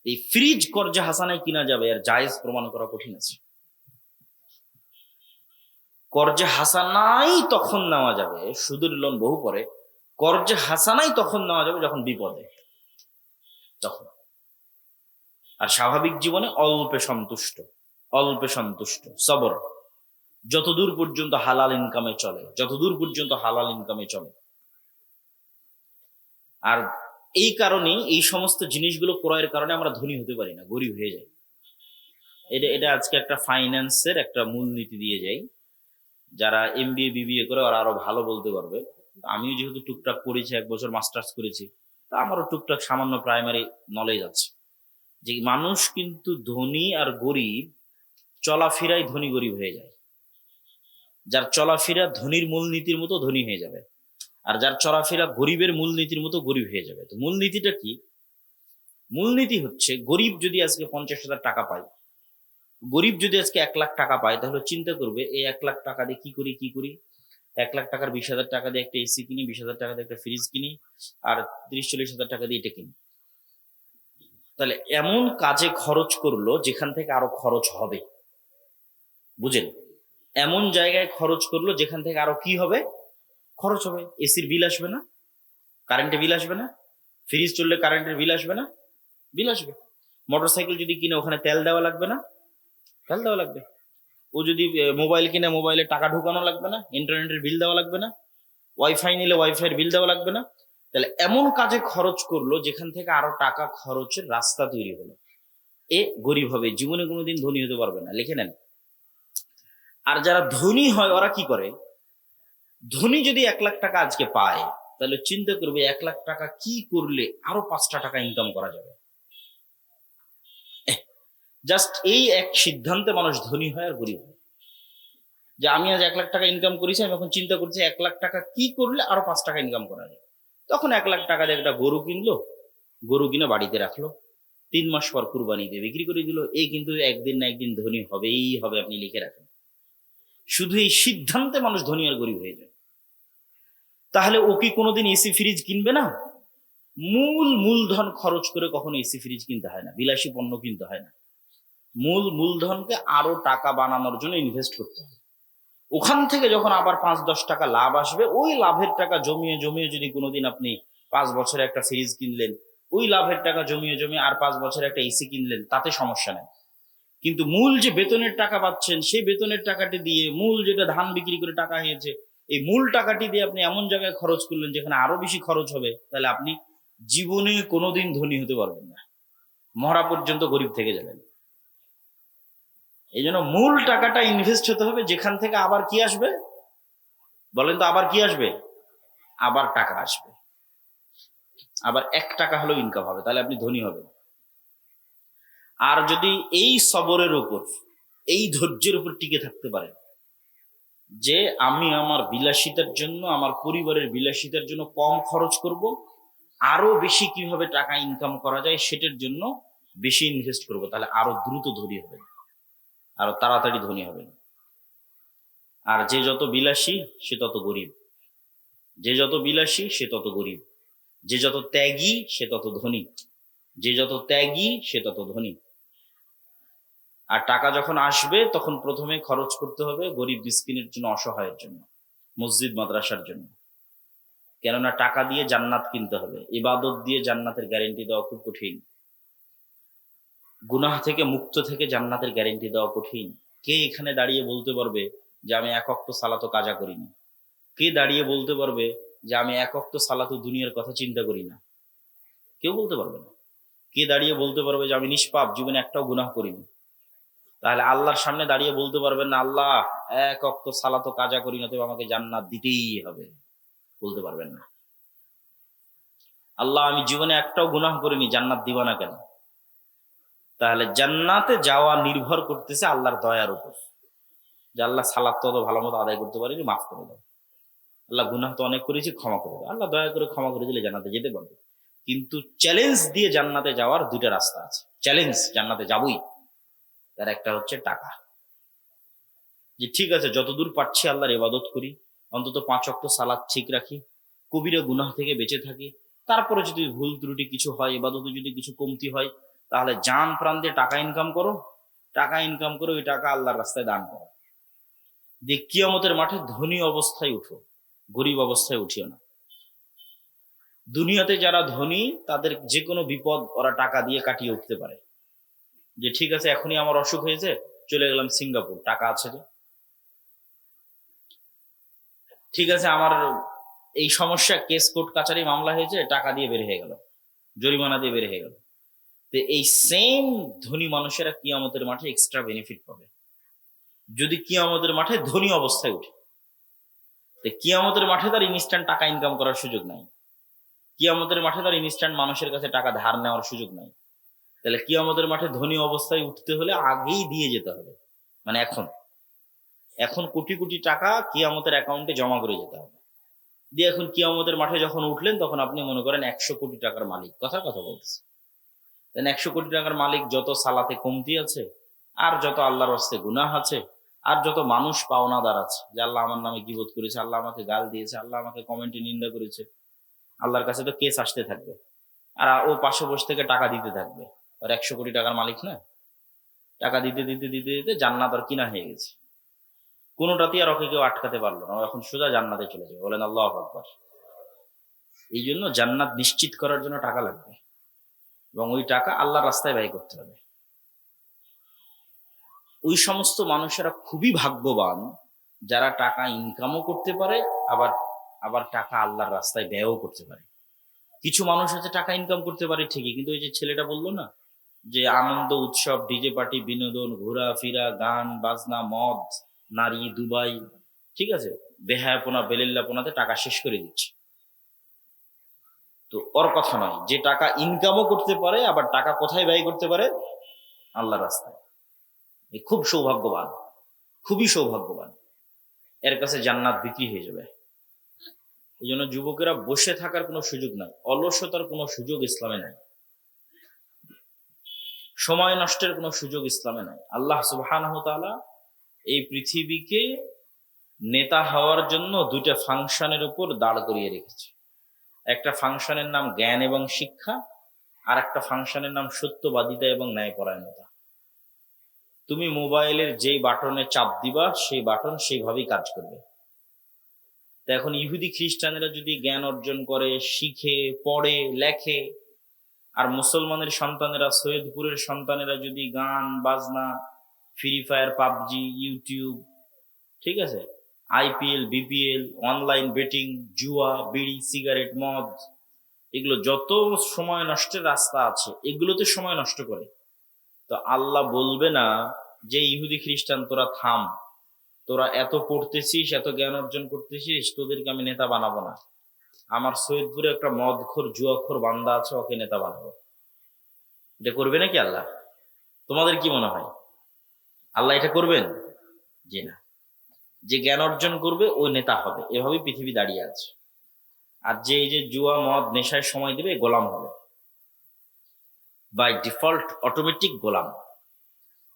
এই ফ্রিজ কর্জে হাসানায় কিনা যাবে, আর জায়েজ প্রমাণ করা কঠিন আছে। কর্জে হাসানাই তখন নেওয়া যাবে, সুদের লোন বহু পরে, কর্জে হাসানাই তখন নেওয়া যাবে যখন বিপদে, তখন। আর স্বাভাবিক জীবনে অল্পে সন্তুষ্ট, অল্পে সন্তুষ্ট, সবর, যতদূর পর্যন্ত হালাল ইনকামে চলে, যতদূর পর্যন্ত হালাল ইনকামে চলে। আর এই কারণেই এই সমস্ত জিনিসগুলো ক্রয়ের কারণে আমরা ধনী হতে পারি না, গরিব হয়ে যাই। এটা আজকে একটা ফাইন্যান্সের একটা মূলনীতি দিয়ে যাই। যারা MBA BBA করে ওরা আরো ভালো বলতে পারবে। আমিও যেহেতু টুকটাক করেছি, 1 বছর মাস্টার্স করেছি, তা আমারও টুকটাক সামান্য প্রাইমারি নলেজ আছে যে মানুষ কিন্তু ধনী আর গরিব চলাফেরাই ধনী গরিব হয়ে যায়। যার চলাফেরা ধনীর মূলনীতির মতো ধনী হয়ে যাবে, আর যার চলাফেরা গরিবের মূলনীতির মতো গরিব হয়ে যাবে। তো মূলনীতিটা কি? মূলনীতি হচ্ছে, গরিব যদি আজকে 50,000 টাকা পায়, গরিব যদি আজকে 1 লাখ টাকা পায়, তাহলে চিন্তা করবে এই 1 লাখ টাকা দিয়ে কি করি। 1 লাখ টাকার 20,000 টাকা দিয়ে একটা এসি কিনি, 20,000 টাকা দিয়ে একটা ফ্রিজ কিনি, আর 30-40,000 টাকা দিয়ে এটা কিনি। তাহলে এমন কাজে খরচ করলো যেখান থেকে আরো খরচ হবে, বুঝেন? এমন জায়গায় খরচ করলো যেখান থেকে আরো কি হবে, খরচ হবে। এসির বিল আসবে না, কারেন্টের বিল আসবে না, ফ্রিজ চললে কারেন্টের বিল আসবে না, বিল আসবে। মোটরসাইকেল যদি কিনে ওখানে তেল দেওয়া লাগবে না, তেল দেওয়া লাগবে। ও যদি মোবাইল কিনে মোবাইলে টাকা ঢুকানো লাগবে না, ইন্টারনেটের বিল দেওয়া লাগবে না, ওয়াইফাই নিলে ওয়াইফাই এর বিল দেওয়া লাগবে না। তাহলে এমন কাজে খরচ করলো যেখান থেকে আরো টাকা খরচের রাস্তা তৈরি হলো, এ গরিব হবে, জীবনে কোনোদিন ধনী হতে পারবে না, লিখে নেন। আর যারা ধনী হয় ওরা কি করে? ধনী যদি 1 লাখ টাকা আজকে পায়, তাহলে চিন্তা করবে 1 লাখ টাকা কি করলে আরো 5টা টাকা ইনকাম করা যাবে। জাস্ট এই এক সিদ্ধান্তে মানুষ ধনী হয় আর গরিব হয়। যে আমি আজ 1 লাখ টাকা ইনকাম করেছি, আমি এখন চিন্তা করছি 1 লাখ টাকা কি করলে আরো 5 টাকা ইনকাম করা যায়। তখন 1 লাখ টাকা দিয়ে একটা গরু কিনলো, গরু কিনে বাড়িতে রাখলো, 3 মাস পর কুরবানি দিয়ে বিক্রি করে দিল। এই কিন্তু একদিন না একদিন ধনী হবেই হবে, আপনি লিখে রাখেন। শুধু এই সিদ্ধান্তে মানুষ ধনী আর গরিব হয়ে যায়। তাহলে ও কি কোনোদিন এসি ফ্রিজ কিনবে না? মূলধন খরচ করে কখনো এসি ফ্রিজ কিনতে হয় না, বিলাসী পণ্য কিনতে হয় না। মূলধনকে আরো টাকা বানানোর জন্য ইনভেস্ট করতে হয়। ওখান থেকে যখন আবার 5-10 টাকা লাভ আসবে, ওই লাভের টাকা জমিয়ে জমিয়ে যদি কোনোদিন আপনি 5 বছরে একটা ফ্রিজ কিনলেন, ওই লাভের টাকা জমিয়ে জমিয়ে আর 5 বছরে একটা এসি কিনলেন, তাতে সমস্যা নেই। কিন্তু মূল যে বেতনের টাকা পাচ্ছেন, সেই বেতনের টাকাটি দিয়ে মূল যেটা ধান বিক্রি করে টাকা হয়েছে, এই মূল টাকাটি দিয়ে আপনি এমন জায়গায় খরচ করলেন যেখানে আরো বেশি খরচ হবে, তাহলে আপনি জীবনে কোনোদিন ধনী হতে পারবেন না, মরা পর্যন্ত গরিব থেকে যাবেন। এই জন্য মূল টাকাটা ইনভেস্ট হতে হবে যেখান থেকে আবার কি আসবে, বলেন তো, আবার কি আসবে? আবার টাকা আসবে, আবার 1 টাকা হলেও ইনকাম হবে, তাহলে আপনি ধনী হবেন। আর যদি এই সবরের উপর, এই ধৈর্যের উপর টিকে থাকতে পারেন যে আমি আমার বিলাসিতার জন্য, আমার পরিবারের বিলাসিতার জন্য কম খরচ করব, আরো বেশি কিভাবে টাকা ইনকাম করা যায় সেটার জন্য বেশি ইনভেস্ট করব, তাহলে আরো দ্রুত ধনী হবেন, আরো তাড়াতাড়ি ধনী হবেন। আর যে যত বিলাসী সে তত গরিব, যে যত বিলাসী সে তত গরিব, যে যত ত্যাগী সে তত ধনী। যে যত ত্যাগী সে তত ধনী। আর টাকা যখন আসবে তখন প্রথমে খরচ করতে হবে গরিব মিসকিনের জন্য, অসহায়ের জন্য, মসজিদ মাদ্রাসার জন্য। কেননা টাকা দিয়ে জান্নাত কিনতে হবে, ইবাদত দিয়ে জান্নাতের গ্যারেন্টি দেওয়া খুব কঠিন। গুনাহ থেকে মুক্ত থেকে জান্নাতের গ্যারেন্টি দেওয়া কঠিন। কে এখানে দাঁড়িয়ে বলতে পারবে যে আমি এক ওয়াক্ত সালাতো কাজা করিনি? কে দাঁড়িয়ে বলতে পারবে যে আমি এক ওয়াক্ত সালাতো দুনিয়ার কথা চিন্তা করি না? কেউ বলতে পারবে না। কে দাঁড়িয়ে বলতে পারবে যে আমি নিষ্পাপ, জীবনে একটাও গুনাহ করিনি? তাহলে আল্লাহর সামনে দাঁড়িয়ে বলতে পারবেন না আল্লাহ এক ওয়াক্ত সালাতো কাজা করি না, তবে আমাকে জান্নাত দিতেই হবে? বলতে পারবেন না। আল্লাহ আমি জীবনে একটাও গুনাহ করিনি, জান্নাত দিবা না কেন? তাহলে জান্নাতে যাওয়া নির্ভর করতেছে আল্লাহর দয়ার উপর, যে আল্লাহ সালাত তো ভালো মতো আদায় করতে পারিনি, মাফ করে দাও। আল্লাহ গুনাহ তো অনেক করেছি, ক্ষমা করে দাও। আল্লাহ দয়া করে ক্ষমা করে দিলে জান্নাতে যেতে পারবে। কিন্তু চ্যালেঞ্জ দিয়ে জান্নাতে যাওয়ার দুইটা রাস্তা আছে। চ্যালেঞ্জ, জান্নাতে যাবই। তার একটা হচ্ছে টাকা, যে ঠিক আছে যতদূর পারছি আল্লাহর ইবাদত করি, অন্তত 5 ওয়াক্ত সালাত ঠিক রাখি, কবিরা গুনাহ থেকে বেঁচে থাকি। তারপরে যদি ভুল ত্রুটি কিছু হয়, ইবাদতে যদি কিছু কমতি হয়, তাহলে জান প্রাণ দিয়ে টাকা ইনকাম করো। টাকা ইনকাম করে ওই টাকা আল্লাহর রাস্তায় দান করো। দিয়ে কিয়ামতের মাঠে ধনী অবস্থায় উঠো, গরিব অবস্থায় উঠিও না। দুনিয়াতে যারা ধনী তাদের যে কোনো বিপদ ওরা টাকা দিয়ে কাটিয়ে উঠতে পারে। যে ঠিক আছে এখনই আমার অসুখ হয়েছে, চলে গেলাম সিঙ্গাপুর, টাকা আছে যে। ঠিক আছে আমার এই সমস্যা, কেস কোর্ট কাচারি মামলা হয়েছে, টাকা দিয়ে বের হয়ে গেল, জরিমানা দিয়ে বের হয়ে গেল। তো এই সেম ধনী মানুষেরা কিয়ামতের মাঠে এক্সট্রা বেনিফিট পাবে যদি কিয়ামতের মাঠে ধনী অবস্থায় উঠে। তো কিয়ামতের মাঠে তার ইনস্ট্যান্ট টাকা ইনকাম করার সুযোগ নাই। কিয়ামতের মাঠে তার ইনস্ট্যান্ট মানুষের কাছে টাকা ধার নেওয়ার সুযোগ নাই। তাহলে কিয়ামতের মাঠে ধনী অবস্থায় উঠতে হলে আগেই দিয়ে যেতে হবে, মানে এখন এখন কোটি কোটি টাকা কিয়ামতের অ্যাকাউন্টে জমা করে যেতে হবে। দিয়ে এখন কিয়ামতের মাঠে যখন উঠলেন তখন আপনি মনে করেন 100 কোটি টাকার মালিক, কথা বলতেছে। 100 কোটি টাকার মালিক, যত সালাতে কমতি আছে, আর যত আল্লাহর রাস্তায় গুনাহ আছে, আর যত মানুষ পাওনাদার আছে, যে আল্লাহ আমার নামে গীবত করেছে, আল্লাহ আমাকে গাল দিয়েছে, আল্লাহ আমাকে কমেন্টে নিন্দা করেছে, আল্লাহর কাছে তো কেস আসতে থাকবে। আর ও পাশে বসে থেকে টাকা দিতে থাকবে। আর 100 কোটি টাকার মালিক না, টাকা দিতে দিতে দিতে দিতে জান্নাত আর কিনা হয়ে গেছে। কোনোটাতেই আর ওকে কেউ আটকাতে পারলো না, এখন সোজা জান্নাতে চলে যাবে। বলেন আল্লাহু আকবার। এই জন্য জান্নাত নিশ্চিত করার জন্য টাকা লাগবে, এবং ওই টাকা আল্লাহর রাস্তায় ব্যয় করতে হবে। ওই সমস্ত মানুষেরা খুবই ভাগ্যবান যারা টাকা ইনকামও করতে পারে, আবার আবার টাকা আল্লাহর রাস্তায় ব্যয়ও করতে পারে। কিছু মানুষ আছে টাকা ইনকাম করতে পারে ঠিকই, কিন্তু ওই যে ছেলেটা বললো না, যে আনন্দ উৎসব, ডিজে পার্টি, বিনোদন, ঘোরাফেরা, গান বাজনা, মদ, নারী, দুবাই, ঠিক আছে, বেহায়াপনা বেলিল্লাপনাতে টাকা শেষ করে দিচ্ছে। তো ওর কথা নয়, যে টাকা ইনকামও করতে পারে আবার টাকা কোথায় ব্যয় করতে পারে? আল্লাহর রাস্তায়। খুব সৌভাগ্যবান, খুবই সৌভাগ্যবান। এর কাছে জান্নাত বিক্রি হয়ে যাবে। এই জন্য যুবকেরা বসে থাকার কোনো সুযোগ নাই, অলসতার কোনো সুযোগ ইসলামে নাই, সময় নষ্টের কোনো সুযোগ ইসলামে নাই। আল্লাহ সুবহানাহু ওয়া তাআলা এই পৃথিবীকে নেতা হওয়ার জন্য দুইটা ফাংশনের উপর দাঁড় করিয়ে রেখেছে। একটা ফাংশনের নাম জ্ঞান এবং শিক্ষা, আর একটা ফাংশনের নাম সত্যবাদিতা এবং ন্যায়পরায়ণতা। তুমি মোবাইলের যেই বাটনে চাপ দিবা সেই বাটন সেইভাবেই কাজ করবে। তো এখন ইহুদি খ্রিস্টানেরা যদি জ্ঞান অর্জন করে, শিখে, পড়ে, লেখে, আর মুসলমানের সন্তানেরা, সৈয়দপুরের সন্তানেরা যদি গান বাজনা, ফ্রি ফায়ার, পাবজি, ইউটিউব, ঠিক আছে, আইপিএল, বিপিএল, অনলাইন বেটিং, জুয়া, বিড়ি, সিগারেট, মদ, এগুলো যত সময় নষ্টের রাস্তা আছে এগুলোতে সময় নষ্ট করে, তো আল্লাহ বলবে না যে ইহুদি খ্রিস্টান তোরা থাম, তোরা এত পড়তেছিস, এত জ্ঞান অর্জন করতেছিস, তোদেরকে আমি নেতা বানাবো না। আমার সৈয়দপুরে একটা মদখোর জুয়াখোর বান্দা আছে, ওকে নেতা বানাবো। এটা করবে নাকি আল্লাহ? তোমাদের কি মনে হয় আল্লাহ এটা করবেন? জি না। যে জ্ঞান অর্জন করবে ও নেতা হবে, এভাবেই পৃথিবী দাঁড়িয়ে আছে। আর যে এই যে জুয়া মদ নেশায় সময় দেবে, গোলাম হবে বাই ডিফল্ট, অটোমেটিক গোলাম।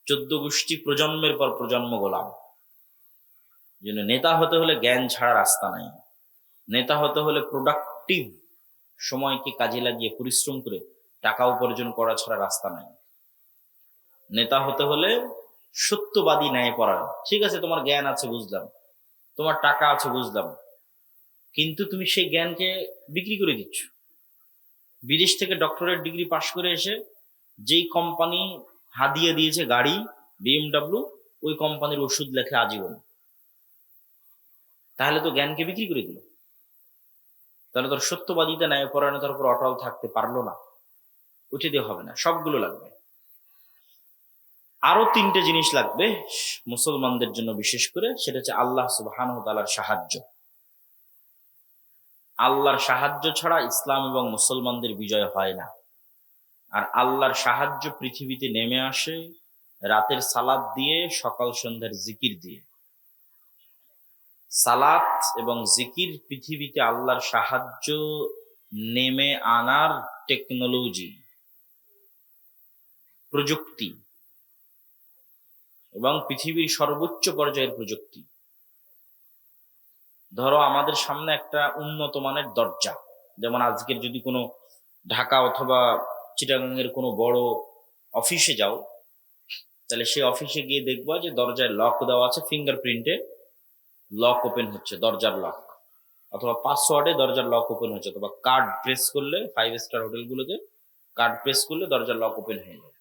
14 গোষ্ঠী প্রজন্মের পর প্রজন্ম গোলাম। জন্য নেতা হতে হলে জ্ঞান ছাড়া রাস্তা নাই। নেতা হতে হলে প্রোডাক্টিভ, সময়কে কাজে লাগিয়ে পরিশ্রম করে টাকা উপার্জন করা ছাড়া রাস্তা নাই। নেতা হতে হলে সত্যবাদী, ন্যায়পরায়ণ। ঠিক আছে, তোমার জ্ঞান আছে বুঝলাম, তোমার টাকা আছে বুঝলাম, কিন্তু তুমি সেই জ্ঞানকে বিক্রি করে দিচ্ছ। বিদেশ থেকে ডক্টরেট ডিগ্রি পাশ করে এসে যেই কোম্পানি হাদিয়া দিয়েছে গাড়ি BMW, ওই কোম্পানির ওষুধ লেখে আজীবন। তাহলে তো জ্ঞানকে বিক্রি করে দিল। তাহলে তোর সত্যবাদিতা, ন্যায়পরায়ণতার উপর অটল থাকতে পারলো না। উঠে দিয়ে হবে না, সবগুলো লাগবে। আরো 3টে জিনিস লাগবে মুসলমানদের জন্য বিশেষ করে, সেটা হচ্ছে আল্লাহ সুবহানাহু ওয়া তাআলার সাহায্য। আল্লাহর সাহায্য ছাড়া ইসলাম এবং মুসলমানদের বিজয় হয় না। আর আল্লাহর সাহায্য পৃথিবীতে নেমে আসে রাতের সালাত দিয়ে, সকাল সন্ধ্যার জিকির দিয়ে। সালাত এবং জিকির পৃথিবীতে আল্লাহর সাহায্য নেমে আনার টেকনোলজি, প্রযুক্তি, এবং পৃথিবীর সর্বোচ্চ পর্যায়ের প্রযুক্তি। ধরো আমাদের সামনে একটা উন্নত মানের দরজা, যেমন আজকের যদি কোনো ঢাকা অথবা চিটাগাংয়ের কোনো বড় অফিসে যাও, তাহলে সেই অফিসে গিয়ে দেখবা যে দরজায় লক দেওয়া আছে, ফিঙ্গারপ্রিন্টে লক ওপেন হচ্ছে, দরজার লক, অথবা পাসওয়ার্ডে দরজার লক ওপেন হচ্ছে, অথবা কার্ড প্রেস করলে 5 স্টার হোটেলগুলোতে কার্ড প্রেস করলে দরজার লক ওপেন হয়ে যায়।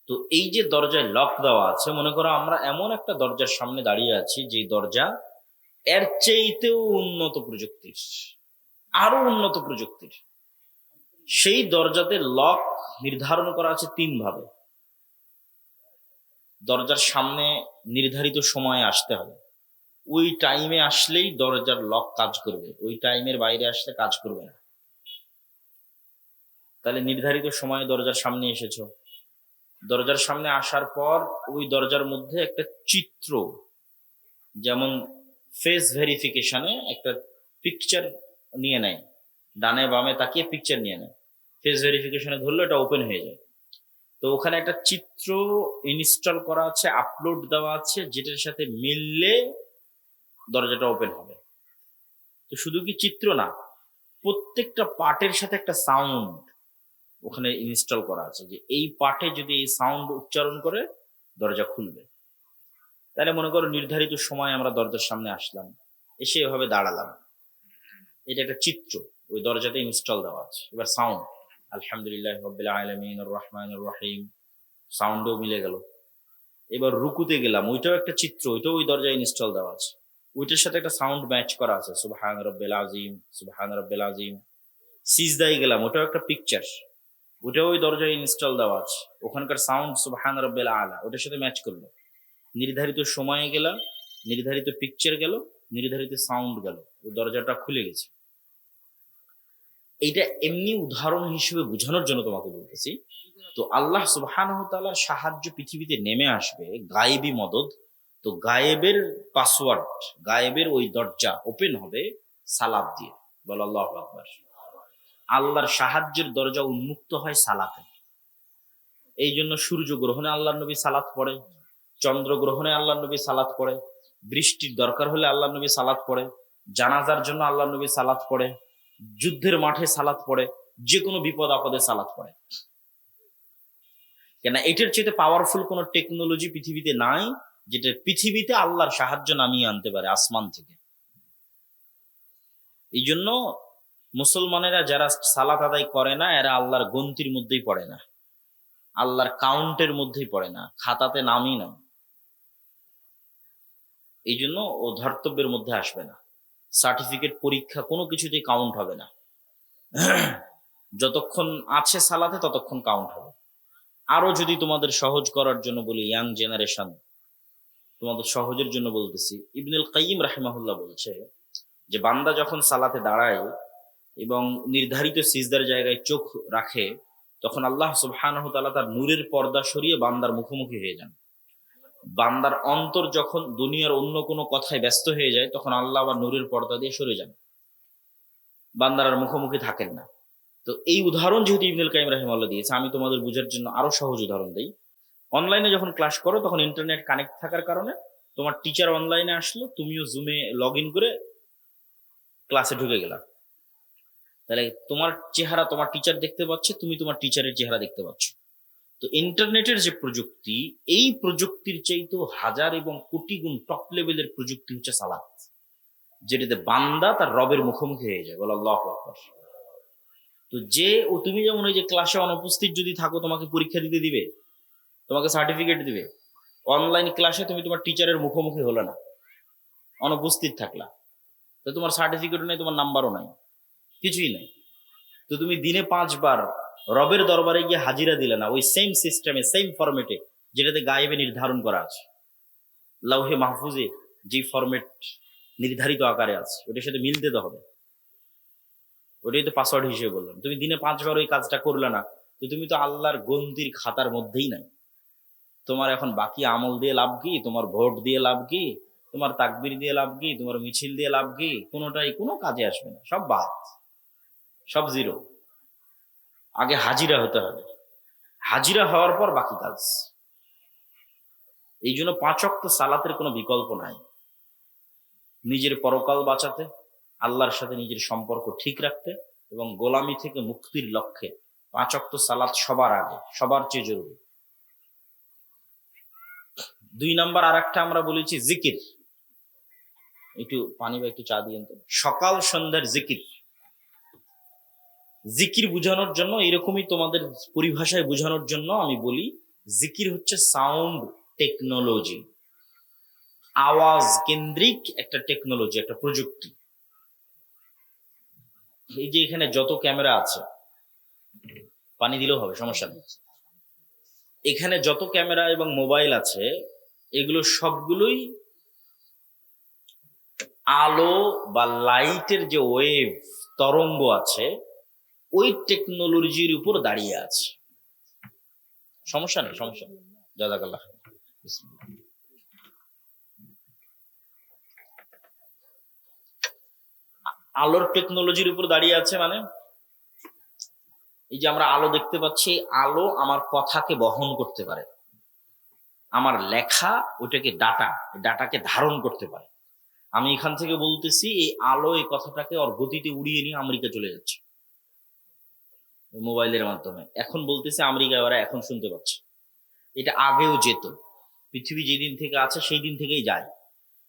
তো এই যে দরজায় লক দেওয়া আছে, মনে করো আমরা এমন একটা দরজার সামনে দাঁড়িয়ে আছি যে দরজা এর চেয়েতেও উন্নত প্রযুক্তির, আরো উন্নত প্রযুক্তির। সেই দরজাতে লক নির্ধারণ করা আছে 3 ভাবে। দরজার সামনে নির্ধারিত সময়ে আসতে হবে, ওই টাইমে আসলেই দরজার লক কাজ করবে, ওই টাইমের বাইরে আসলে কাজ করবে না। তাহলে নির্ধারিত সময়ে দরজার সামনে এসেছো, দরজার সামনে আসার পর ওই দরজার মধ্যে একটা চিত্র, যেমন ফেস ভেরিফিকেশনে একটা পিকচার নিয়ে নেয়, ডানে বামে তাকিয়ে পিকচার নিয়ে নেয়, ফেস ভেরিফিকেশনে ধরলে এটা ওপেন হয়ে যায়। তো ওখানে একটা চিত্র ইনস্টল করা আছে, আপলোড দেওয়া আছে, যেটার সাথে মিললে দরজাটা ওপেন হবে। তো শুধু কি চিত্র না, প্রত্যেকটা পার্টের সাথে একটা সাউন্ড ওখানে ইনস্টল করা আছে, যে এই পার্টে যদি এই সাউন্ড উচ্চারণ করে দরজা খুলবে। তাহলে মনে করো নির্ধারিত সময় আমরা দরজার সামনে আসলাম, এসে এভাবে দাঁড়ালাম, এটা একটা চিত্র ওই দরজাতে ইনস্টল দেওয়া আছে। এবার সাউন্ড, আলহামদুলিল্লাহ রাব্বিল আলামিন আর রহমানির রহিম, সাউন্ডও মিলে গেল। এবার রুকুতে গেলাম, ওইটাও একটা চিত্র, ওইটাও ওই দরজায় ইনস্টল দেওয়া আছে, ওইটার সাথে একটা সাউন্ড ম্যাচ করা আছে, সুবহান রাব্বিল আযীম, সুবহান রাব্বিল আযীম। সিজদায় গেলাম, ওটাও একটা পিকচার, ওটাও ওই দরজায় ইনস্টল দেওয়া আছে, ওখানকার সাউন্ড সুবহান রাব্বিল আলা ওটার সাথে ম্যাচ করলো। নির্ধারিত সময়ে গেলাম, নির্ধারিত পিকচার গেল, নির্ধারিত সাউন্ড গেল, ওই দরজাটা খুলে গেছে। এইটা এমনি উদাহরণ হিসেবে বোঝানোর জন্য তোমাকে বলতেছি। তো আল্লাহ সুবহানাহু ওয়া তাআলার সাহায্য পৃথিবীতে নেমে আসবে, গায়েবী মদদ। তো গায়েবের পাসওয়ার্ড, গায়েবের ওই দরজা ওপেন হবে সালাত দিয়ে। বল আল্লাহু আকবার। আল্লাহর সাহায্যের দরজা উন্মুক্ত হয় সালাতে। এই জন্য সূর্য গ্রহণে আল্লাহর নবী সালাত পড়ে, চন্দ্র গ্রহণে আল্লাহর নবী সালাত পড়ে, বৃষ্টির দরকার হলে আল্লাহর নবী সালাত পড়ে, জানাজার জন্য আল্লাহর নবী সালাত পড়ে, যুদ্ধের মাঠে সালাত পড়ে, যে কোনো বিপদ আপদে সালাত পড়ে। কেন, এটার চেয়ে পাওয়ারফুল কোন টেকনোলজি পৃথিবীতে নাই যেটা পৃথিবীতে আল্লাহর সাহায্য নামিয়ে আনতে পারে আসমান থেকে। এই জন্য মুসলমানেরা যারা সালাত আদায় করে না, এরা আল্লাহর গন্তির মধ্যেই পড়ে না, আল্লাহর কাউন্টের মধ্যেই পড়ে না, খাতাতে নামই না। এই জন্য ও ধর্তব্যের মধ্যে আসবে না, সার্টিফিকেট পরীক্ষা কোনো কিছুতেই কাউন্ট হবে না। যতক্ষণ আছে সালাতে ততক্ষণ কাউন্ট হবে। আরো যদি তোমাদের সহজ করার জন্য বলি, ইয়াং জেনারেশন, তোমাদের সহজের জন্য বলতেছি, ইবনুল কাইয়িম রাহিমাহুল্লাহ বলছে যে বান্দা যখন সালাতে দাঁড়ায় এবং নির্ধারিত সিজদার জায়গায় চোখ রাখে, তখন আল্লাহ সুবহানাহু ওয়া তাআলা তার নূরের পর্দা সরিয়ে বান্দার মুখোমুখি হয়ে যান। বান্দার অন্তর যখন দুনিয়ার অন্য কোনো কথায় ব্যস্ত হয়ে যায়, তখন আল্লাহ আবার নূরের পর্দা দিয়ে সরে যান, বান্দার আর মুখোমুখি থাকেন না। তো এই উদাহরণ যেহেতু ইবনুল কাইয়িম রাহিমাহুল্লাহ দিয়েছে, আমি তোমাদের বোঝার জন্য আরো সহজ উদাহরণ দিই। অনলাইনে যখন ক্লাস করো, তখন ইন্টারনেট কানেক্ট থাকার কারণে তোমার টিচার অনলাইনে আসলো, তুমিও জুমে লগ ইন করে ক্লাসে ঢুকে গেলাম। তাহলে তোমার চেহারা তোমার টিচার দেখতে পাচ্ছে, তুমি তোমার টিচারের চেহারা দেখতে পাচ্ছ। তো ইন্টারনেটের যে প্রযুক্তি, এই প্রযুক্তির চাইতেও হাজার এবং কোটি গুণ টপ লেভেলের প্রযুক্তি হচ্ছে সালাত, যেটাতে বান্দা তার রবের মুখোমুখি হয়ে যায়। বল আল্লাহু আকবার। তো তুমি যেমন ওই যে ক্লাসে অনুপস্থিত যদি থাকো, তোমাকে পরীক্ষা দিতে দিবে, তোমাকে সার্টিফিকেট দিবে। অনলাইন ক্লাসে তুমি তোমার টিচারের মুখোমুখি হলো না, অনুপস্থিত থাকলা, তো তোমার সার্টিফিকেটও নেই, তোমার নাম্বারও নাই, কিছুই নাই। তো তুমি দিনে 5 বার রবের দরবারে গিয়ে হাজিরা দিলে না, ওই সেম সিস্টেমে, সেম ফরম্যাটে, যেটাতে গায়েবে নির্ধারণ করা আছে, লাউহে মাহফুজে যে ফরম্যাট নির্ধারিত আকারে আছে, ওটার সাথে মিলতে তো হবে। ওটাই তো পাসওয়ার্ড হিসেবে বললাম। তুমি দিনে 5 বার ওই কাজটা করলে না, তো তুমি তো আল্লাহর গন্তির খাতার মধ্যেই নাই। তোমার এখন বাকি আমল দিয়ে লাভ কি? তোমার ভোট দিয়ে লাভ কি? তোমার তাকবির দিয়ে লাভ কি? তোমার মিছিল দিয়ে লাভ কি? কোনোটাই কোনো কাজে আসবে না, সব বাদ, সব জিরো। আগে হাজিরা হতে হবে, হাজিরা হওয়ার পর বাকি কাজ। এই জন্য 5 ওয়াক্ত সালাতের কোনো বিকল্প নাই। নিজের পরকাল বাঁচাতে, আল্লাহর সাথে নিজের সম্পর্ক ঠিক রাখতে এবং গোলামি থেকে মুক্তির লক্ষ্যে 5 ওয়াক্ত সালাত সবার আগে, সবার চেয়ে জরুরি। 2 নাম্বার আর একটা আমরা বলেছি জিকির। একটু পানি বা একটু চা দিয়েন তো। সকাল সন্ধ্যার জিকির। জিকির বোঝানোর জন্য, এরকমই তোমাদের পরিভাষায় বোঝানোর জন্য আমি বলি, জিকির হচ্ছে সাউন্ড টেকনোলজি, আওয়াজ কেন্দ্রিক একটা টেকনোলজি, একটা প্রযুক্তি। এই যে এখানে যত ক্যামেরা আছে, পানি দিলেও হবে, সমস্যা নেই। এখানে যত ক্যামেরা এবং মোবাইল আছে, এগুলো সবগুলোই আলো বা লাইটের যে ওয়েভ, তরঙ্গ আছে, ওই টেকনোলজির উপর দাঁড়িয়ে আছে। সমস্যা নেই, সমস্যা নেই। জাযাকাল্লাহ। আলোর টেকনোলজির উপর দাঁড়িয়ে আছে মানে, এই যে আমরা আলো দেখতে পাচ্ছি, আলো আমার কথাকে বহন করতে পারে, আমার লেখা ওইটাকে ডাটাকে ধারণ করতে পারে। আমি এখান থেকে বলতেছি, এই আলো এই কথাটাকে ওর গতিতে উড়িয়ে নিয়ে আমেরিকা চলে যাচ্ছে মোবাইলের মাধ্যমে। এখন বলতেছে আমেরিকায়, ওরা এখন শুনতে পাচ্ছে। এটা আগেও যেত, পৃথিবী যেদিন থেকে আছে সেই দিন থেকেই যায়।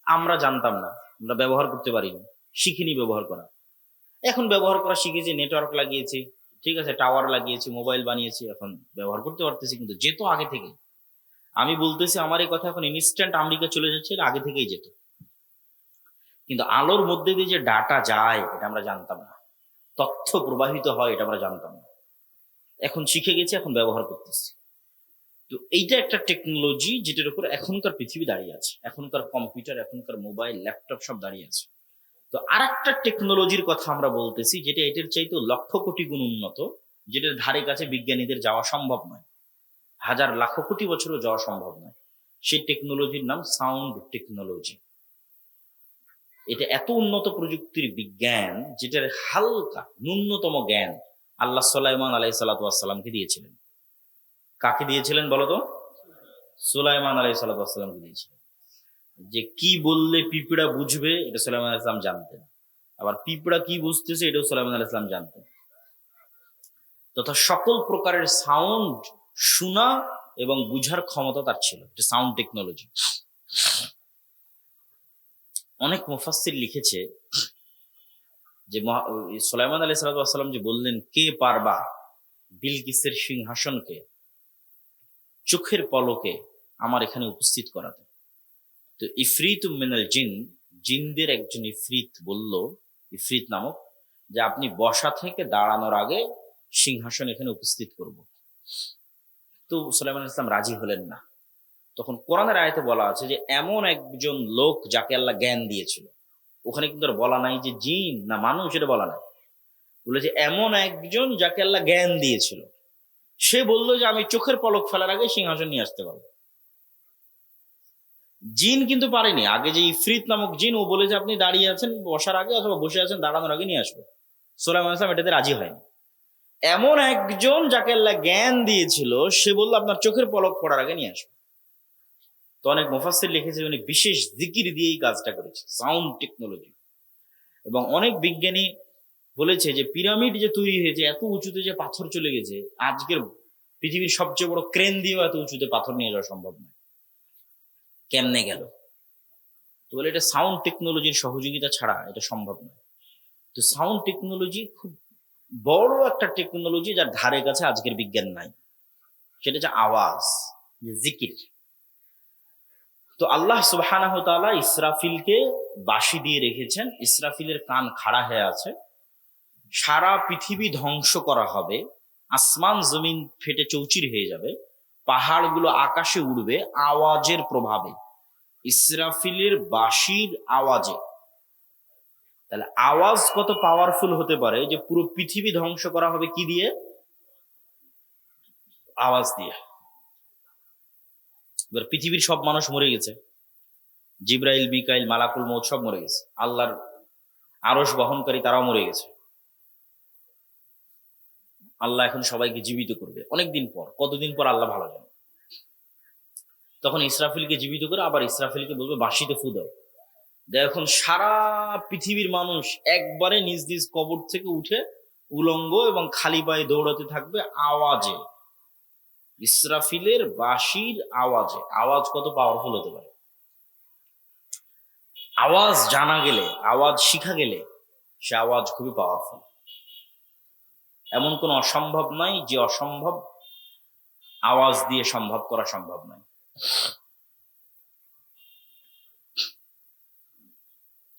আমরা জানতাম না, আমরা ব্যবহার করতে পারিনি, শিখিনি ব্যবহার করা। এখন ব্যবহার করা শিখেছি, নেটওয়ার্ক লাগিয়েছি, ঠিক আছে, টাওয়ার লাগিয়েছি, মোবাইল বানিয়েছি, এখন ব্যবহার করতে পারতেছি। কিন্তু যেত আগে থেকে। আমি বলতেছি আমার এই কথা এখন ইনস্ট্যান্ট আমেরিকা চলে যাচ্ছে, আগে থেকেই যেত। কিন্তু আলোর মধ্যে দিয়ে যে ডাটা যায়, এটা আমরা জানতাম না। তথ্য প্রবাহিত হয়, এটা আমরা জানতাম না। এখন শিখে গেছি, এখন ব্যবহার করতেছি। তো এইটা একটা টেকনোলজি, যেটার উপর এখনকার পৃথিবী দাঁড়িয়ে আছে, এখনকার কম্পিউটার, এখনকার মোবাইল, ল্যাপটপ সব দাঁড়িয়ে আছে। তো আর একটা টেকনোলজির কথা আমরা বলতেছি, যেটা এটার চাইতে লক্ষ কোটি গুণ উন্নত, যেটার ধারে কাছে বিজ্ঞানীদের যাওয়া সম্ভব নয়, হাজার লাখ কোটি বছরও যাওয়া সম্ভব নয়। সেই টেকনোলজির নাম সাউন্ড টেকনোলজি। এটা এত উন্নত প্রযুক্তির বিজ্ঞান, যেটার হালকা ন্যূনতম জ্ঞান আল্লাহ সুলাইমান আলাইহিস সালাতু ওয়াস সালামকে দিয়েছিলেন। কাকে দিয়েছিলেন বলতো? সুলাইমান আলাইহিস সালাতু ওয়াস সালামকে দিয়েছিলেন। যে কি বললে পিঁপড়া বুঝবে, এটা সুলাইমান আলাইহিস সালাম জানতেন। আবার পিঁপড়া কি বুঝতেছে, এটাও সুলাইমান আলাইহিস সালাম জানতেন। তথা সকল প্রকারের সাউন্ড শোনা এবং বুঝার ক্ষমতা তার ছিল, এটা সাউন্ড টেকনোলজি। অনেক মুফাসসির লিখেছে যে সুলাইমান আলাইহিস সালাতু ওয়াস সালাম যে বললেন, কে পারবা বিলকিসের সিংহাসনকে চোখের পলকে আমার এখানে উপস্থিত করাতে। তো ইফরিত মিনাল জিন, জিনদের একজন ইফরিত বলল, ইফরিত নামক, যে আপনি বসা থেকে দাঁড়ানোর আগে সিংহাসন এখানে উপস্থিত করব। তো সুলাইমান আলাইহিস সালাম রাজি হলেন না। তখন কোরআনের আয়াতে বলা আছে যে এমন একজন লোক যাকে আল্লাহ জ্ঞান দিয়েছিল। ওখানে কিন্তু আর বলা নাই যে জিন না মানুষ, এটা বলা নাই, বলেছে এমন একজন যাকে আল্লাহ জ্ঞান দিয়েছিল। সে বললো যে আমি চোখের পলক ফেলার আগে সিংহাসন নিয়ে আসতে পারবো। জিন কিন্তু পারেনি। আগে যে ইফরিত নামক জিন, ও বলে যে আপনি দাঁড়িয়ে আছেন বসার আগে, অথবা বসে আছেন দাঁড়ানোর আগে নিয়ে আসবো। সুলাইমান আলাইহিস সালাম এটাতে রাজি হয়নি। এমন একজন যাকে আল্লাহ জ্ঞান দিয়েছিল, সে বললো আপনার চোখের পলক পড়ার আগে নিয়ে আসবো। তো অনেক মুফাসসির লিখেছে উনি বিশেষ জিকির দিয়ে এই কাজটা করেছে, সাউন্ড টেকনোলজি। এবং অনেক বিজ্ঞানী বলেছে যে পিরামিড যে তৈরি হয়েছে এত উঁচুতে যে পাথর চলে গেছে, আজকের পৃথিবীর সবচেয়ে বড় ক্রেন দিয়েও এত উঁচুতে পাথর নিয়ে যাওয়া সম্ভব নয়। কেমনে গেল? তো বলে এটা সাউন্ড টেকনোলজির সহযোগিতা ছাড়া এটা সম্ভব নয়। তো সাউন্ড টেকনোলজি খুব বড় একটা টেকনোলজি, যার ধারে কাছে আজকের বিজ্ঞান নাই। সেটা হচ্ছে আওয়াজ, জিকির। তো আল্লাহ সুবহানাহু ওয়া তাআলা ইসরাফিলকে বাঁশি দিয়ে রেখেছেন। ইসরাফিলের কান খাড়া হয়ে আছে। সারা পৃথিবী ধ্বংস করা হবে, আসমান জমিন ফেটে চৌচির হয়ে যাবে, পাহাড়গুলো আকাশে উড়বে আওয়াজের প্রভাবে, ইসরাফিলের বাঁশির আওয়াজে। তাহলে আওয়াজ কত পাওয়ারফুল হতে পারে যে পুরো পৃথিবী ধ্বংস করা হবে কি দিয়ে? আওয়াজ দিয়ে। এবার পৃথিবীর সব মানুষ মরে গেছে, জিব্রাইল, মিকাইল, মালাকুল মউত সব মরে গেছে, আল্লাহর আরশ বহনকারী তারাও মরে গেছে। আল্লাহ এখন সবাইকে জীবিত করবে অনেকদিন পর, কতদিন পর আল্লাহ ভালো জানে। তখন ইসরাফিলকে জীবিত করে আবার ইসরাফিলকে বলবে বাঁশিতে ফু দাও। এখন সারা পৃথিবীর মানুষ একবারে নিজ নিজ কবর থেকে উঠে উলঙ্গ এবং খালি পায়ে দৌড়াতে থাকবে আওয়াজে, ইসরাফিলের বাঁশির আওয়াজে। আওয়াজ কত পাওয়ারফুল হতে পারে! আওয়াজ জানা গেলে, আওয়াজ শিখা গেলে সে আওয়াজ খুবই পাওয়ারফুল। এমন কোন অসম্ভব নাই যে অসম্ভব আওয়াজ দিয়ে সম্ভব করা সম্ভব নয়।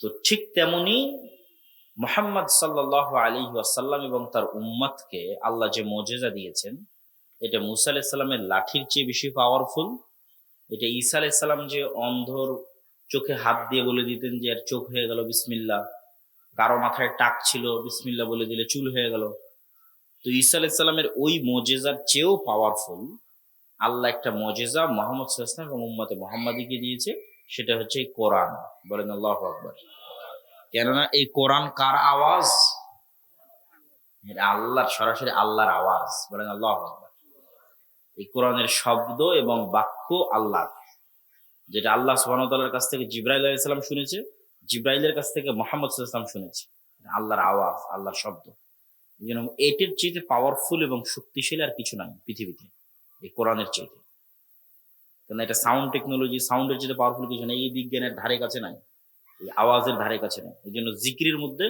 তো ঠিক তেমনি মুহাম্মদ সাল্লাল্লাহু আলাইহি ওয়াসাল্লাম এবং তার উম্মতকে আল্লাহ যে মুজিজা দিয়েছেন, এটা মুসা আলাইহিস সালামের লাঠির চেয়ে বেশি পাওয়ারফুল। এটা ঈসা আলাইহিস সালাম যে অন্ধর চোখে হাত দিয়ে বলে দিতেন যে এর চোখ হয়ে গেল বিসমিল্লাহ, কারো মাথায় টাক ছিল বিসমিল্লাহ বলে দিলে চুল হয়ে গেল। তো ঈসা আলাইহিস সালামের ওই মুজিজার চেয়েও পাওয়ারফুল আল্লাহ একটা মুজিজা মুহাম্মদ সাল্লাল্লাহু আলাইহি ওয়াসাল্লাম এবং উম্মতে মুহাম্মাদীকে দিয়েছে, সেটা হচ্ছে এই কোরআন। বলেন আল্লাহু আকবার। কেননা এই কোরআন কার আওয়াজ? এটা আল্লাহর, সরাসরি আল্লাহর আওয়াজ। বলেন আল্লাহু আকবার। এই কোরআনের শব্দ এবং বাক্য আল্লাহর, যেটা আল্লাহ সুবহানাহু ওয়া তাআলার কাছ থেকে জিবরাইল আলাইহিস সালাম শুনেছে, জিবরাইলের কাছ থেকে মুহাম্মদ সাল্লাল্লাহু আলাইহি ওয়াসাল্লাম শুনেছে। আল্লাহর আওয়াজ, আল্লাহর শব্দ। এই জন্য এটির চেয়ে পাওয়ারফুল এবং শক্তিশালী আর কিছু নাই পৃথিবীতে এই কোরআনের চেয়ে। কারণ এটা সাউন্ড টেকনোলজি, সাউন্ডের চেয়ে পাওয়ারফুল কিছু নেই। এই বিজ্ঞানের ধারে কাছে নাই, এই আওয়াজের ধারে কাছে নাই। এই জন্য জিকিরের মধ্যে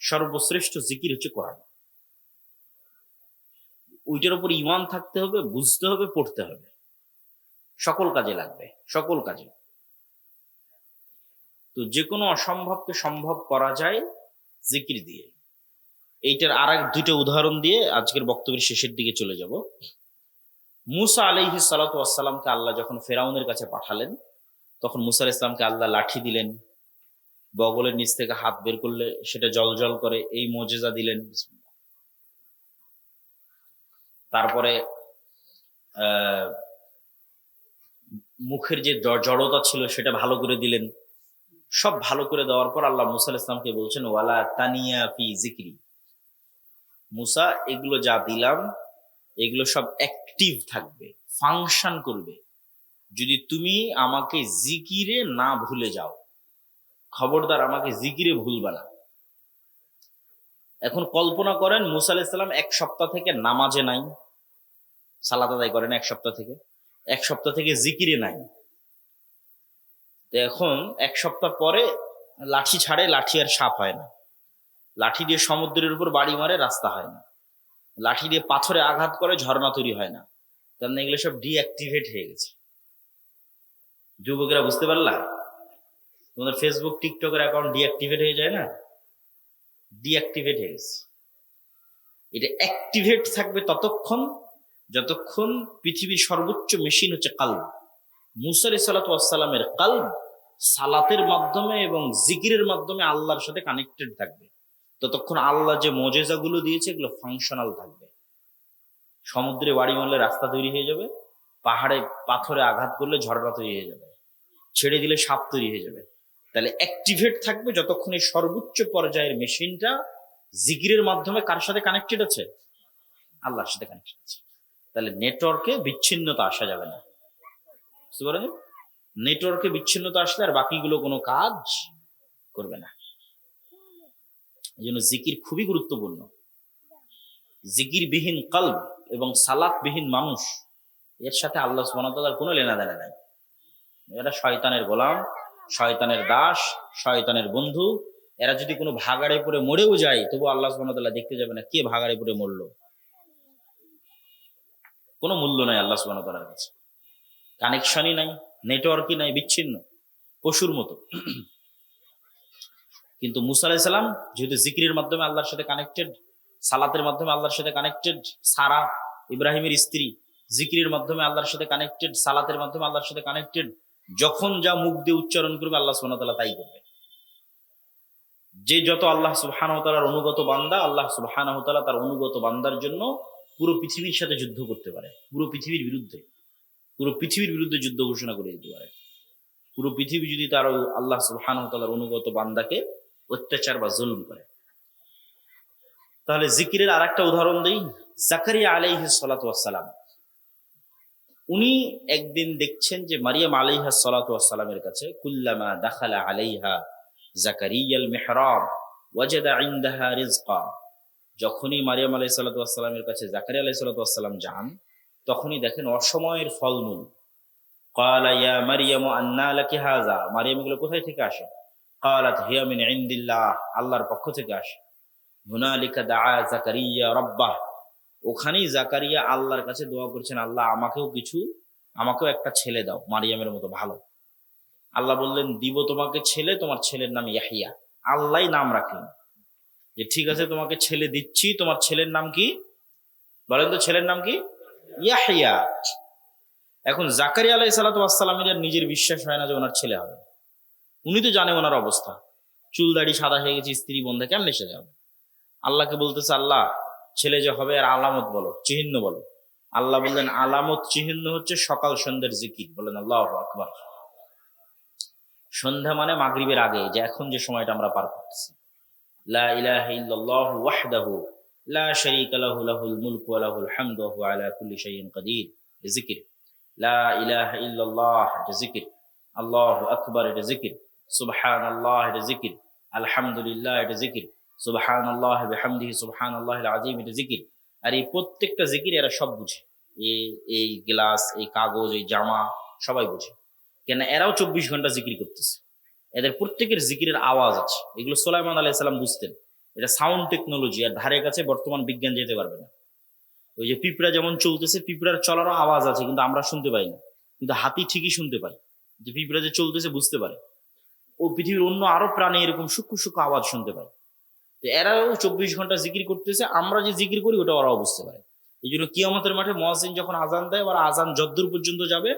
সর্বশ্রেষ্ঠ জিকির হচ্ছে কোরআন। ওইটার উপর ঈমান থাকতে হবে, বুঝতে হবে, পড়তে হবে, সকল কাজে লাগবে, সকল কাজে। তো যে কোনো অসম্ভবকে সম্ভব করা যায় জিকির দিয়ে। এইটার আর এক দুইটা উদাহরণ দিয়ে আজকের বক্তব্যের শেষের দিকে চলে যাব। মুসা আলাইহিস সালাতু ওয়াস সালামকে আল্লাহ যখন ফেরাউনের কাছে পাঠালেন, তখন মুসা আলাইহিস সালামকে আল্লাহ লাঠি দিলেন, বগলের নিচ থেকে হাত বের করলে সেটা জলজল করে, এই মুজিজা দিলেন। তারপরে মুখের যে জড়তা ছিল সেটা ভালো করে দিলেন। সব ভালো করে দেওয়ার পর আল্লাহ মুসা আলাইহিস সালামকে বলছেন ওয়ালা তানিয়া ফি যিকরি। মুসা, এগুলো যা দিলাম এগুলো সব অ্যাক্টিভ থাকবে, ফাংশন করবে যদি তুমি আমাকে জিকিরে না ভুলে যাও। খবরদার আমাকে জিকিরে ভুলবা না। এখন কল্পনা করেন মুসা আলাইহিস সালাম এক সপ্তাহ থেকে নামাজে নাই, সালাত আদায় করেন এক সপ্তাহ থেকে জিকিরে নাই। তো এখন এক সপ্তাহ পরে লাঠি ছাড়ে, লাঠি আর সাপ হয় না। লাঠি দিয়ে সমুদ্রের উপর বাড়ি মারে, রাস্তা হয় না। লাঠি দিয়ে পাথরে আঘাত করে, ঝর্ণা তৈরি হয় না। কারণ এগুলো সব ডিঅ্যাক্টিভেট হয়ে গেছে। যুবকেরা বুঝতে পারলা? তোমাদের ফেসবুক, টিকটকের অ্যাকাউন্ট ডিঅ্যাক্টিভেট হয়ে যায় না? ডিঅ্যাক্টিভেট হয়ে গেছে। এটা অ্যাক্টিভেট থাকবে ততক্ষণ যতক্ষণ পৃথিবীর সর্বোচ্চ মেশিন হচ্ছে কালব। মুসা আলাইহিস সালাতু ওয়াস সালামের কালব সালাতের মাধ্যমে এবং জিকিরের মাধ্যমে আল্লাহর সাথে কানেক্টেড থাকবে। ততক্ষণ আল্লাহ যে মুজিজাগুলো দিয়েছে এগুলো ফাংশনাল থাকবে। সমুদ্রে বাড়ি মারলে রাস্তা তৈরি হয়ে যাবে, পাহাড়ে পাথরে আঘাত করলে ঝর্ণা তৈরি হয়ে যাবে, ছেড়ে দিলে সাপ তৈরি হয়ে যাবে। তাহলে অ্যাক্টিভেট থাকবে যতক্ষণ এই সর্বোচ্চ পর্যায়ের মেশিনটা জিকিরের মাধ্যমে কার সাথে কানেক্টেড আছে? আল্লাহর সাথে কানেক্টেড আছে। তাহলে নেটওয়ার্কে বিচ্ছিন্নতা আসা যাবে না। বুঝতে পারেন? নেটওয়ার্কে বিচ্ছিন্নতা আসলে আর বাকিগুলো কোনো কাজ করবে না। এই জন্য জিকির খুবই গুরুত্বপূর্ণ। জিকিরবিহীন কলব এবং সালাতবিহীন মানুষ, এর সাথে আল্লাহ সুবহানাহু ওয়া তাআলার কোনো লেনাদেনা নাই। এরা শয়তানের গোলাম, শয়তানের দাস, শয়তানের বন্ধু। এরা যদি কোনো ভাগাড়ে পড়ে মরেও যায়, তবু আল্লাহ সুবহানাহু ওয়া তাআলা দেখতে যাবে না কে ভাগাড়ে পড়ে মরলো। কোনো মূল্য নাই আল্লাহ সুবহানাহু ওয়া তাআলার কাছে। কানেকশনই নাই, নেটওয়ার্কই নাই, বিচ্ছিন্ন, পশুর মতো। কিন্তু মুসা আলাইহিস সালাম যেহেতু জিকিরের মাধ্যমে আল্লাহর সাথে কানেক্টেড, সালাতের মাধ্যমে আল্লাহর সাথে কানেক্টেড, সারা ইব্রাহিমের স্ত্রী জিকিরের মাধ্যমে আল্লাহর সাথে কানেক্টেড, সালাতের মাধ্যমে আল্লাহর সাথে কানেক্টেড। যখন যা মুখ দিয়ে উচ্চারণ করবে আল্লাহ সুবহানাহু ওয়া তাআলা তাই করবে। যে যত আল্লাহ সুবহানাহু ওয়া তাআলার অনুগত বান্দা, আল্লাহ সুবহানাহু ওয়া তাআলা তার অনুগত বান্দার জন্য পুরো পৃথিবীর সাথে যুদ্ধ করতে পারে, পুরো পৃথিবীর বিরুদ্ধে যুদ্ধ ঘোষণা করে দিতে পারে। পুরো পৃথিবী যদি তার আল্লাহ সুবহানাহু ওয়া তাআলার অনুগত বান্দাকে অত্যাচার বা জুলুম করে। তাহলে জিকিরের আর একটা উদাহরণ দিই। জাকারিয়া আলাইহিস সালাতু ওয়াস সালাম, উনি একদিন দেখছেন যে মারিয়াম আলাইহিস সালাতু ওয়াস সালামের কাছে কুল্লামা দাখালা আলাইহা জাকারিয়াল মিহরাব ওয়াজাদা ইনদাহা রিজকা, যখনই মারিয়াম আলাইহিস সালাতু ওয়াস সালামের কাছে জাকারিয়া আলাইহিস সালাতু ওয়াস সালাম যান, তখনই দেখেন অসময়ের ফলমূল। ক্বালা ইয়া মারিয়াম আন্না লাকি হাযা, মারিয়াম এগুলো কোথায় থেকে আসে? ক্বালাত হিয়া মিন ইনদিল্লাহ, আল্লাহর পক্ষ থেকে আসে। হুনালিকা দাআ জাকারিয়া রাব্বাহ, ওখানেই জাকারিয়া আল্লাহর কাছে দোয়া করছেন, আল্লাহ আমাকেও একটা ছেলে দাও মারিয়ামের মতো ভালো। আল্লাহ বললেন, দিব তোমাকে ছেলে, তোমার ছেলের নাম ইয়াহিয়া। আল্লাহই নাম রাখলেন যে ঠিক আছে তোমাকে ছেলে দিচ্ছি, তোমার ছেলের নাম কি বলেন তো? ছেলের নাম কি? ইয়াহিয়া। এখন জাকারিয়া আলাইহিস সালাতু ওয়াস সালামের নিজের বিশ্বাস হয় না যে ওনার ছেলে হবে। উনি তো জানে ওনার অবস্থা, চুল দাড়ি সাদা হয়ে গেছে, স্ত্রী বন্ধা, কেমনে সে যাবে? আল্লাহকে বলতেছে, আল্লাহ ছেলে যে হবে আর আলামত বলো, চিহ্ন বলো। আল্লাহ বললেন, আলামত চিহ্ন হচ্ছে সকাল সন্ধ্যার জিকির। বলেন আল্লাহু আকবার। সন্ধ্যা মানে মাগরিবের আগে, যে এখন যে সময়টা আমরা পার করতেছি। লা ইলাহা ইল্লাল্লাহু ওয়াহদাহু লা শারীকা লাহু লাহুল মুলকু ওয়া লাহুল হামদু ওয়া হুয়া আলা কুল্লি শাইইন কাদির, এটা জিকির। লা ইলাহা ইল্লাল্লাহ, এটা জিকির। আল্লাহু আকবার, এটা জিকির। সুবহানাল্লাহ, এটা জিকির। আলহামদুলিল্লাহ, এটা জিকির। সুবহানাল্লাহি ওয়া বিহামদিহি সুবহানাল্লাহিল আযীম, এটা জিকির। আর এই প্রত্যেকটা জিকির এরা সব বুঝে। এই গ্লাস, এই কাগজ, এই জামা সবাই বুঝে। কেন? এরাও 24 ঘন্টা জিকির করতেছে। এদের প্রত্যেকের জিকিরের আওয়াজ আছে। এগুলো সুলাইমান আলাইহিস সালাম বুঝতেন। এটা সাউন্ড টেকনোলজি, আর ধারে কাছে বর্তমান বিজ্ঞান যেতে পারবে না। ওই যে পিঁপড়া যেমন চলতেছে, পিঁপড়ার চলারও আওয়াজ আছে, কিন্তু আমরা শুনতে পাই না। কিন্তু হাতি ঠিকই শুনতে পায়, যে পিঁপড়া যে চলতেছে বুঝতে পারে। ও পৃথিবীর অন্য আরো প্রাণী এরকম সূক্ষ্ম সূক্ষ্ম আওয়াজ শুনতে পায়। তো এরাও 24 ঘন্টা জিকির করতেছে। আমরা যে জিকির করি ওটা ওরাও বুঝতে পারে। এই জন্য কিয়ামতের মাঠে মুয়াজ্জিন যখন আজান দেয়, ওরা আজান যদ্দূর পর্যন্ত যাবে,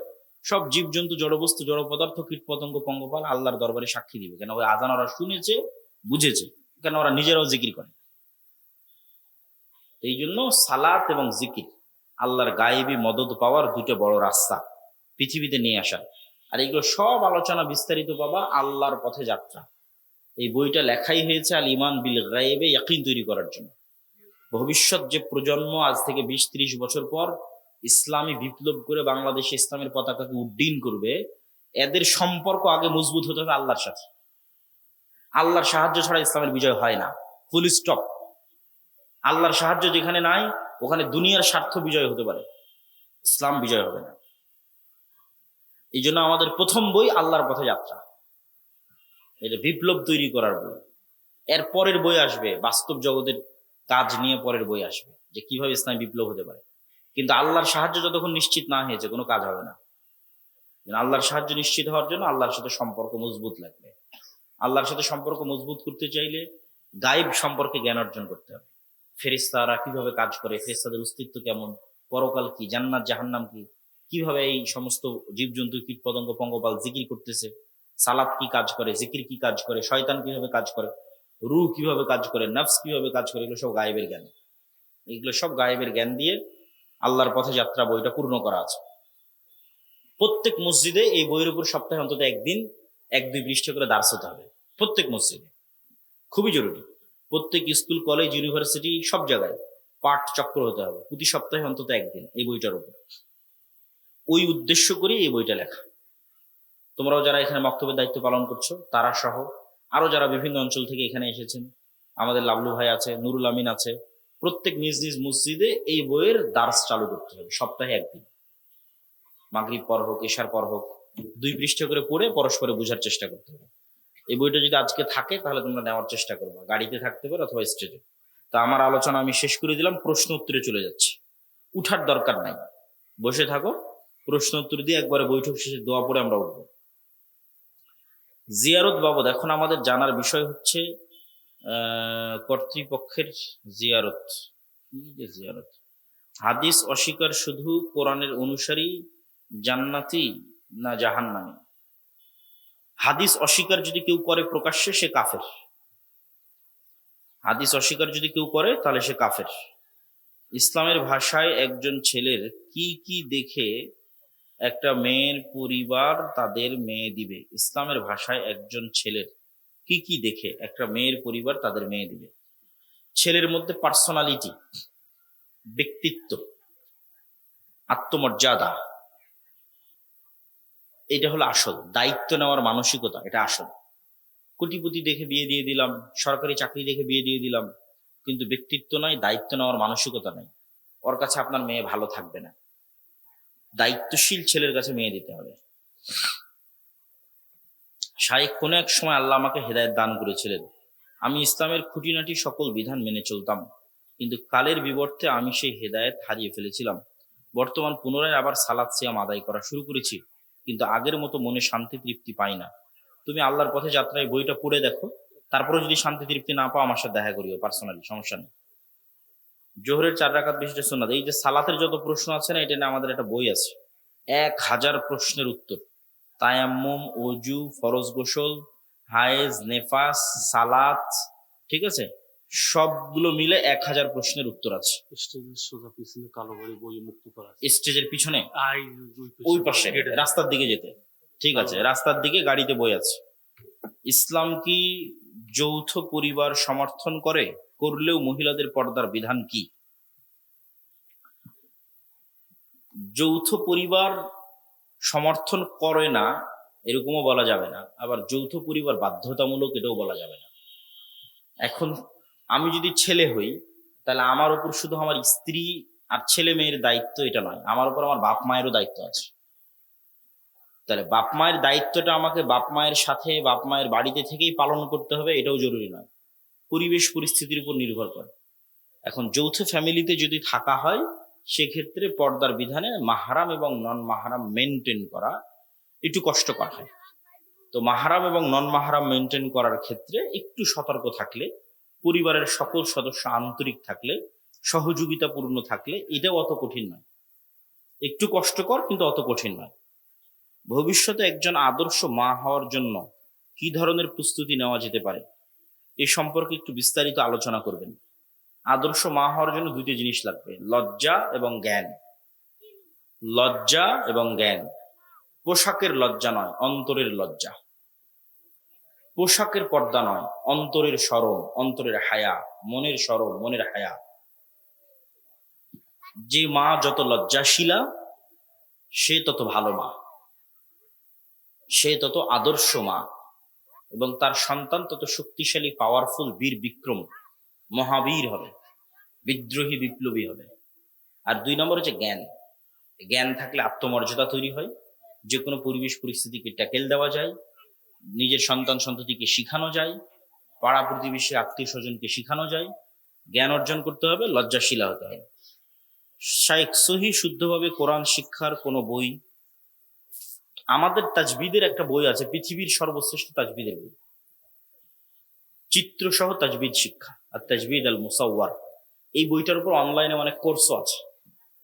সব জীবজন্তু, জড়বস্তু, জড় পদার্থ, কীট পতঙ্গ, পঙ্গপাল আল্লাহর দরবারে সাক্ষী দিবে। কেন? ওই আজান ওরা শুনেছে, বুঝেছে। কেন? ওরা নিজেরাও জিকির করে। এই জন্য সালাত এবং জিকির আল্লাহর গায়েবী মদদ পাওয়ার দুটো বড় রাস্তা পৃথিবীতে নিয়ে আসা। আর এগুলো সব আলোচনা বিস্তারিত পাবা আল্লাহর পথে যাত্রা। এই বইটা লেখাই হয়েছে আল ইমান বিল গায়েবে ইয়াকিন তৈরি করার জন্য। ভবিষ্যৎ যে প্রজন্ম আজ থেকে 20-30 বছর পর ইসলামী বিপ্লব করে বাংলাদেশে ইসলামের পতাকাকে উড্ডীন করবে, এদের সম্পর্ক আগে মজবুত হতে হবে আল্লাহর সাথে। আল্লাহর সাহায্য ছাড়া ইসলামের বিজয় হয় না, ফুল স্টপ। আল্লাহর সাহায্য যেখানে নাই, ওখানে দুনিয়ার স্বার্থ বিজয় হতে পারে, ইসলাম বিজয় হবে না। এই জন্য আমাদের প্রথম বই আল্লাহর পথে যাত্রা, এটা বিপ্লব তৈরি করার বই। এর পরের বই আসবে বাস্তব জগতের কাজ নিয়ে, পরের বই আসবে যে কিভাবে ইসলামী বিপ্লব হতে পারে। কিন্তু আল্লাহর সাহায্য যতক্ষণ নিশ্চিত না হয়েছে, কোনো কাজ হবে না। আল্লাহর সাহায্য নিশ্চিত হওয়ার জন্য আল্লাহর সাথে সম্পর্ক মজবুত লাগবে। আল্লাহর সাথে সম্পর্ক মজবুত করতে চাইলে গায়েব সম্পর্কে জ্ঞান অর্জন করতে হবে। ফেরেশতারা কিভাবে কাজ করে, ফেরেশতাদের অস্তিত্ব কেমন, পরকাল কি, জান্নাত জাহান্নাম কি, কিভাবে এই সমস্ত জীবজন্তু, কীট পতঙ্গ, পঙ্গপাল জিকির করতেছে, সালাত কি কাজ করে, জিকির কি কাজ করে, শয়তান কিভাবে কাজ করে, রূহ কিভাবে কাজ করে, নফস কিভাবে কাজ করে, এগুলো সব গায়েবের জ্ঞান। এগুলো সব গায়েবের জ্ঞান দিয়ে আল্লাহর পথে যাত্রা বইটা পূর্ণ করা আছে। প্রত্যেক মসজিদে এই বইয়ের উপর সপ্তাহে অন্তত একদিন 1-2 পৃষ্ঠা করে দার্স হতে হবে, প্রত্যেক মসজিদে, খুবই জরুরি। প্রত্যেক স্কুল, কলেজ, ইউনিভার্সিটি, সব জায়গায় পাঠ চক্র হতে হবে প্রতি সপ্তাহে অন্তত একদিন এই বইটার উপর। ওই উদ্দেশ্য করে এই বইটা লেখা। তোমরাও যারা এখানে মক্তবের দায়িত্ব পালন করছো, তারা সহ আরো যারা বিভিন্ন অঞ্চল থেকে এখানে এসেছেন, আমাদের লাবলু ভাই আছে, নুরুল আমিন আছে, প্রত্যেক নিজ নিজ মসজিদে এই বইয়ের দার্স চালু করতে হবে সপ্তাহে একদিন, মাগরিব পর হোক এশার পর হোক, 2 পৃষ্ঠা করে পড়ে পরস্পরে বোঝার চেষ্টা করতে হবে। এই বইটা যদি আজকে থাকে তাহলে তোমরা নেওয়ার চেষ্টা করবে, গাড়িতে থাকতে পারে অথবা স্টেজে। তো আমার আলোচনা আমি শেষ করে দিলাম, প্রশ্ন উত্তরে চলে যাচ্ছি। উঠার দরকার নাই, বসে থাকো, প্রশ্ন উত্তর দিয়ে একবারে বৈঠক শেষে দোয়া পড়ে আমরা উঠবো। জিয়ারত বাবদ এখন আমাদের জানার বিষয় হচ্ছে কর্তৃপক্ষের জিয়ারত। কি যে জিয়ারত? হাদিস অস্বীকার শুধু কোরআনের অনুসারী জান্নাতি না জাহান্নামী? হাদিস অস্বীকার যদি কেউ করে প্রকাশ্যে সে কাফের। হাদিস অস্বীকার যদি কেউ করে তাহলে সে কাফের। ইসলামের ভাষায় একজন ছেলের কি কি দেখে একটা মেয়ের পরিবার তাদের মেয়ে দিবে? ইসলামের ভাষায় একজন ছেলের কি কি দেখে একটা মেয়ের পরিবার তাদের মেয়ে দিবে? ছেলের মধ্যে পার্সোনালিটি, ব্যক্তিত্ব, আত্মমর্যাদা, এটা হলো আসল। দায়িত্ব নেওয়ার মানসিকতা, এটা আসল। কোটিপতি দেখে বিয়ে দিয়ে দিলাম, সরকারি চাকরি দেখে বিয়ে দিয়ে দিলাম, কিন্তু ব্যক্তিত্ব নাই, দায়িত্ব নেওয়ার মানসিকতা নাই, ওর কাছে আপনার মেয়ে ভালো থাকবে না। দায়িত্বশীল ছেলের কাছে মেয়ে দিতে হবে। শাইখ কোন এক সময় আল্লাহ আমাকে হেদায়েত দান করেছিলেন, আমি ইসলামের খুঁটিনাটি সকল বিধান মেনে চলতাম, কিন্তু কালের বিবর্তে আমি সেই হেদায়েত হারিয়ে ফেলেছিলাম। বর্তমান পুনরায় আবার সালাত সিয়াম আদায় করা শুরু করেছি, কিন্তু আগের মতো মনে শান্তি তৃপ্তি পাই না। তুমি আল্লাহর পথে যাত্রায় বইটা পড়ে দেখো, তারপরে যদি শান্তি তৃপ্তি না পাও আমার সাথে দেখা করিও পার্সোনালি, সমস্যা নেই। জোহরের 4 রাকাত বিশিষ্ট সুন্নাত, এই যে সালাতের যত প্রশ্ন আছে না, এটা নিয়ে আমাদের একটা বই আছে, 1000 প্রশ্নের উত্তর। তায়াম্মুম, ওযু, ফরজ গোসল, হায়েজ, নেফাস, সালাত, ঠিক আছে, সবগুলো মিলে 1000 প্রশ্নের উত্তর আছে। স্টেজের সোজা পিছনে কালো বাড়ি বই মুক্ত করা আছে। স্টেজের পিছনে ওই ওই পাশে রাস্তার দিকে যেতে, ঠিক আছে, রাস্তার দিকে গাড়িতে বই আছে। ইসলাম কি যৌথ পরিবার সমর্থন করে? করলেও মহিলাদের পর্দার বিধান কি? যৌথ পরিবার সমর্থন করে না এরকমও বলা যাবে না, আবার যৌথ পরিবার বাধ্যতামূলক এটাও বলা যাবে না। এখন আমি যদি ছেলে হই তাহলে আমার উপর শুধু আমার স্ত্রী আর ছেলে মেয়ের দায়িত্ব এটা নয়, আমার উপর আমার বাপ মায়েরও দায়িত্ব আছে। তাহলে বাপ মায়ের দায়িত্বটা আমাকে বাপ মায়ের সাথে বাপ মায়ের বাড়িতে থেকেই পালন করতে হবে এটাও জরুরি নয়, পরিবেশ পরিস্থিতির উপর নির্ভর করে। এখন যৌথ ফ্যামিলিতে যদি থাকা হয় সেক্ষেত্রে পর্দার বিধানে মাহরাম এবং নন মাহরাম মেনটেন করা একটু কষ্টকর হয়। তো মাহরাম এবং নন মাহরাম মেনটেন করার ক্ষেত্রে একটু সতর্ক থাকলে, পরিবারের সকল সদস্য আন্তরিক থাকলে, সহযোগিতাপূর্ণ থাকলে এটাও অত কঠিন নয়। একটু কষ্টকর কিন্তু অত কঠিন নয়। ভবিষ্যতে একজন আদর্শ মা হওয়ার জন্য কি ধরনের প্রস্তুতি নেওয়া যেতে পারে এ সম্পর্কে একটু বিস্তারিত আলোচনা করবেন। আদর্শ মা হওয়ার জন্য 2টি জিনিস লাগবে, লজ্জা এবং জ্ঞান। লজ্জা এবং জ্ঞান। পোশাকের লজ্জা নয়, অন্তরের লজ্জা। পোশাকের পর্দা নয়, অন্তরের শরম, অন্তরের হায়া, মনের শরম, মনের হায়া। যে মা যত লজ্জাশীলা সে তত ভালো মা, সে তত আদর্শ মা, এবং তার সন্তান তত শক্তিশালী, পাওয়ারফুল, বীর বিক্রম, মহাবীর হবে, বিদ্রোহী বিপ্লবী হবে। আর 2 নম্বর হচ্ছে জ্ঞান। জ্ঞান থাকলে আত্মমর্যাদা তৈরি হয়, যে কোনো পরিবেশ পরিস্থিতিকে ট্যাকেল দেওয়া যায়, নিজের সন্তান সন্ততিকে শিখানো যায়, পাড়া প্রতিবেশী আত্মীয় স্বজনকে শিখানো যায়। জ্ঞান অর্জন করতে হবে, লজ্জাশীলা হতে হবে। শাইখ সহি শুদ্ধভাবে কোরআন শিক্ষার কোনো বই? আমাদের তাজবিদের একটা বই আছে, পৃথিবীর সর্বশ্রেষ্ঠ তাজবিদের বই, চিত্র সহ তাজবিদ শিক্ষা, আর তাজবিদ আল মুসাওয়ার। এই বইটার উপর অনলাইনে অনেক কোর্সও আছে।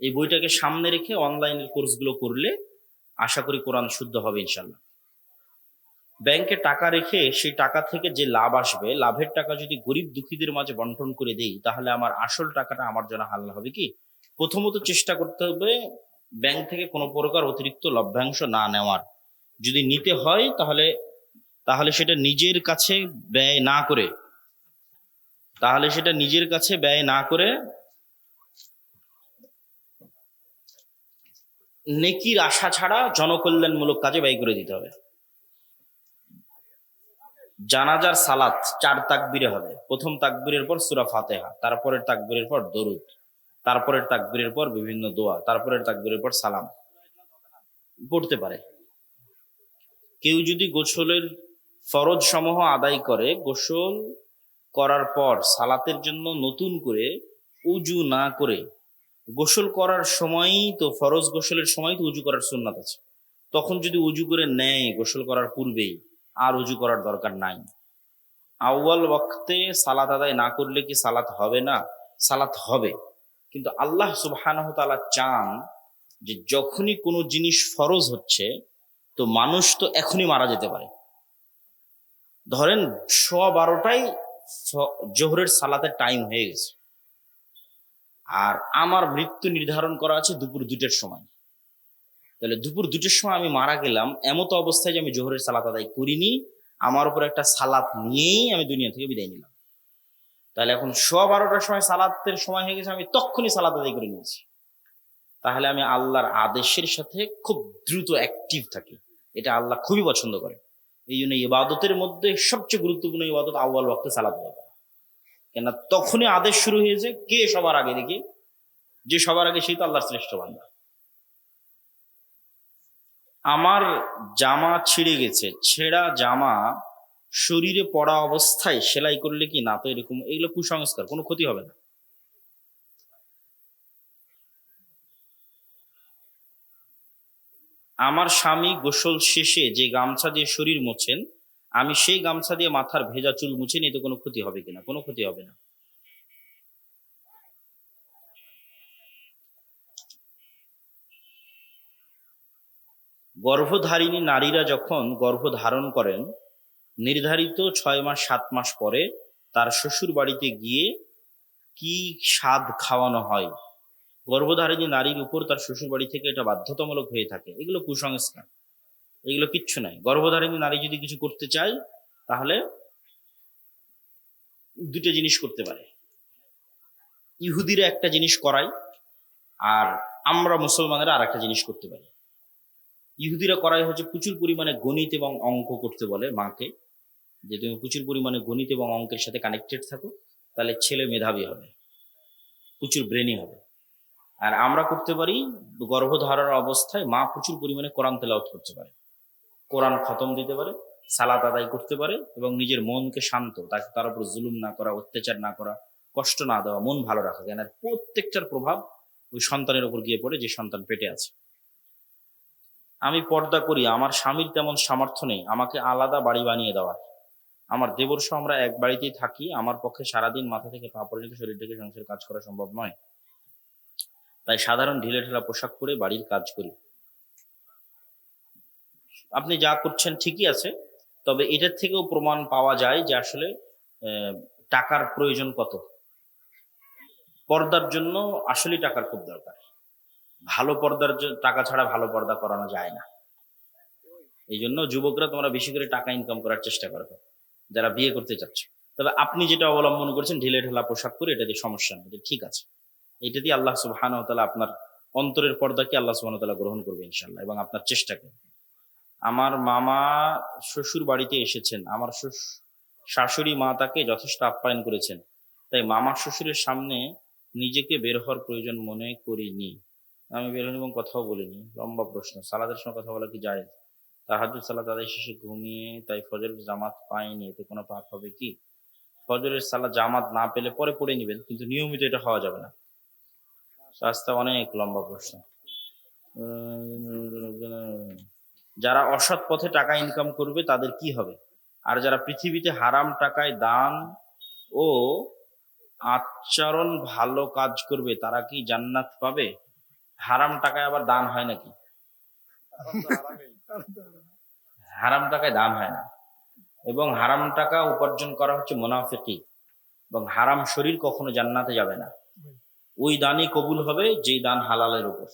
এই বইটাকে সামনে রেখে অনলাইনের কোর্সগুলো করলে আশা করি কোরআন শুদ্ধ হবে ইনশাল্লাহ। ব্যাংকে টাকা রেখে সেই টাকা থেকে যে লাভ আসবে, লাভের টাকা যদি গরিব দুঃখীদের মাঝে বন্টন করে দেই তাহলে আমার আসল টাকাটা আমার জন্য হালাল হবে কি? প্রথমত চেষ্টা করতে হবে ব্যাংক থেকে কোনো প্রকার অতিরিক্ত লভ্যাংশ না নেওয়ার। যদি নিতে হয় তাহলে সেটা নিজের কাছে ব্যয় না করে নেকির আশা ছাড়া জনকল্যাণমূলক কাজে ব্যয় করে দিতে হবে। জানাজার সালাত 4 তাকবীরে হবে। প্রথম তাকবীরের পর সূরা ফাতিহা, তারপরের তাকবীরের পর দরুদ, তারপরের তাকবীরের পর বিভিন্ন দোয়া, তারপরের তাকবীরের পর সালাম পড়তে পারে। কেউ যদি গোসলের ফরজ সমূহ আদায় করে, গোসল করার পর সালাতের জন্য নতুন করে উজু না করে, গোসল করার সময়ই তো ফরজ, গোসলের সময় তো উজু করার সুন্নাত আছে, তখন যদি উজু করে নেয় গোসল করার পূর্বেই, আর উজু করার দরকার নাই। আউয়াল ওয়াক্তে সালাত আদায় না করলে কি সালাত হবে না? সালাত হবে, কিন্তু আল্লাহ সুবহানাহু ওয়া তাআলা চান যে যখনই কোনো জিনিস ফরজ হচ্ছে, তো মানুষ তো এখনই মারা যেতে পারে। ধরেন 12:15টায় জোহরের সালাতের টাইম হয়ে গেছে, আর আমার মৃত্যু নির্ধারণ করা আছে দুপুর 2টার সময়। তাহলে দুপুর 2টার সময় আমি মারা গেলাম, এমতো অবস্থায় যে আমি জোহরের সালাত আদায় করিনি, আমার উপর একটা সালাত নিয়েই আমি দুনিয়া থেকে বিদায় নিলাম। তাহলে এখন 12:15টার সময় সালাতের সময় হয়ে গেছে, আমি তখনই সালাত আদায় করে নিয়েছি। তাহলে আমি আল্লাহর আদেশের সাথে খুব দ্রুত অ্যাক্টিভ থাকি, এটা আল্লাহ খুবই পছন্দ করে। এই জন্য ইবাদতের মধ্যে সবচেয়ে গুরুত্বপূর্ণ ইবাদত আউয়াল ওয়াক্তে সালাত আদায় করা। কেন তখনই আদেশ শুরু হয়েছে, কে সবার আগে দেখি, যে সবার আগে সেই তো আল্লাহর শ্রেষ্ঠ বান্দা। আমার জামা ছিঁড়ে গেছে, ছেঁড়া জামা শরীরে পড়া অবস্থায় সেলাই করলে কি না? তো এরকম এগুলো কুসংস্কার, কোনো ক্ষতি হবে না। আমার স্বামী গোসল শেষে যে গামছা দিয়ে শরীর মোছেন, আমি সেই গামছা দিয়ে মাথার ভেজা চুল মুছে নিই, তো কোনো ক্ষতি হবে কিনা? কোনো ক্ষতি হবে না। গর্ভধারিণী নারীরা যখন গর্ভধারণ করেন, নির্ধারিত 6 মাস 7 মাস পরে তার শ্বশুর বাড়িতে গিয়ে কি স্বাদ খাওয়ানো হয়? গর্ভধারিণী নারীর উপর তার শ্বশুর বাড়ি থেকে এটা বাধ্যতামূলক হয়ে থাকে। এগুলো কুসংস্কার, এগুলো কিচ্ছু নাই। গর্ভধারিণী নারী যদি কিছু করতে চায়, তাহলে 2টা জিনিস করতে পারে। ইহুদিরা একটা জিনিস করায়, আর আমরা মুসলমানেরা আর একটা জিনিস করতে পারি। ইহুদিরা করায় হচ্ছে প্রচুর পরিমাণে গণিত এবং অঙ্ক করতে বলে মাকে, যে তুমি প্রচুর পরিমাণে গণিত এবং অঙ্কের সাথে কানেক্টেড থাকো, তাহলে ছেলে মেধাবী হবে, প্রচুর ব্রেনি হবে। আর আমরা করতে পারি, গর্ভধারণ অবস্থায় মা প্রচুর পরিমাণে কোরআন তেলাওয়াত করতে পারে, কোরআন খতম দিতে পারে, সালাত আদায় করতে পারে, এবং নিজের মনকে শান্ত, তাকে তার উপর জুলুম না করা, অত্যাচার না করা, কষ্ট না দেওয়া, মন ভালো রাখা। কেন প্রত্যেকটার প্রভাব ওই সন্তানের উপর গিয়ে পড়ে যে সন্তান পেটে আছে। আমি পর্দা করি, আমার স্বামীর তেমন সামর্থ্য নেই আমাকে আলাদা বাড়ি বানিয়ে দেওয়ার। আমার দেবর সহ আমরা এক বাড়িতেই থাকি, আমার পক্ষে সারাদিন মাথা থেকে পা পর্যন্ত শরীর থেকে সংসারের কাজ করা সম্ভব নয়, তাই সাধারণ ঢিলে ঢালা পোশাক পরে বাড়ির কাজ করি। আপনি যা করছেন ঠিকই আছে, তবে এটার থেকেও প্রমাণ পাওয়া যায় যে আসলে টাকার প্রয়োজন কত। পর্দার জন্য আসলে টাকার খুব দরকার। ভালো পর্দার টাকা ছাড়া ভালো পর্দা করানো যায় না। এই জন্য যুবকরা তোমরা বেশি করে টাকা ইনকাম করার চেষ্টা করবে যারা বিয়ে করতে চাচ্ছ। তবে আপনি যেটা অবলম্বন করছেন ঢিলে ঢালা পোশাক পরে, এটা দিয়ে সমস্যা নেই, এটা ঠিক আছে। এটা দিয়ে আল্লাহ সুবহানাহু ওয়া তাআলা আপনার অন্তরের পর্দাকে আল্লাহ সুবহানাহু ওয়া তাআলা গ্রহণ করবে ইনশাআল্লাহ, এবং আপনার চেষ্টা করবে। আমার মামা শ্বশুর বাড়িতে এসেছেন, আমার শাশুড়ি মা তাকে যথেষ্ট আপ্যায়ন করেছেন, তাই মামা শ্বশুরের সামনে নিজেকে বের হওয়ার প্রয়োজন মনে করিনি। আমি বের হইনি এবং কথাও বলিনি। লম্বা প্রশ্ন, সালাতের সময় কথা বলা কি জায়েজ? তাহাজ্জুদ সালাত আদায় শেষে ঘুমিয়ে তাই ফজরের জামাত পায়নি, এতে কোনো পাপ হবে কি? ফজরের সালাত জামাত না পেলে পরে পড়ে নেবেন, কিন্তু নিয়মিত এটা হওয়া যাবে না। রাস্তা অনেক লম্বা প্রশ্ন। যারা অসৎ পথে টাকা ইনকাম করবে তাদের কি হবে? আর যারা পৃথিবীতে হারাম টাকায় দান ও আচরণ ভালো কাজ করবে তারা কি জান্নাত পাবে? হারাম টাকায় আবার দান হয় নাকি? হারাম টাকায় দান হয় না, এবং হারাম টাকা উপার্জন করা হচ্ছে মুনাফিকি, এবং হারাম শরীর কখনো জান্নাতে যাবে না। ওই দানই কবুল হবে যেই দান হালালের উপর।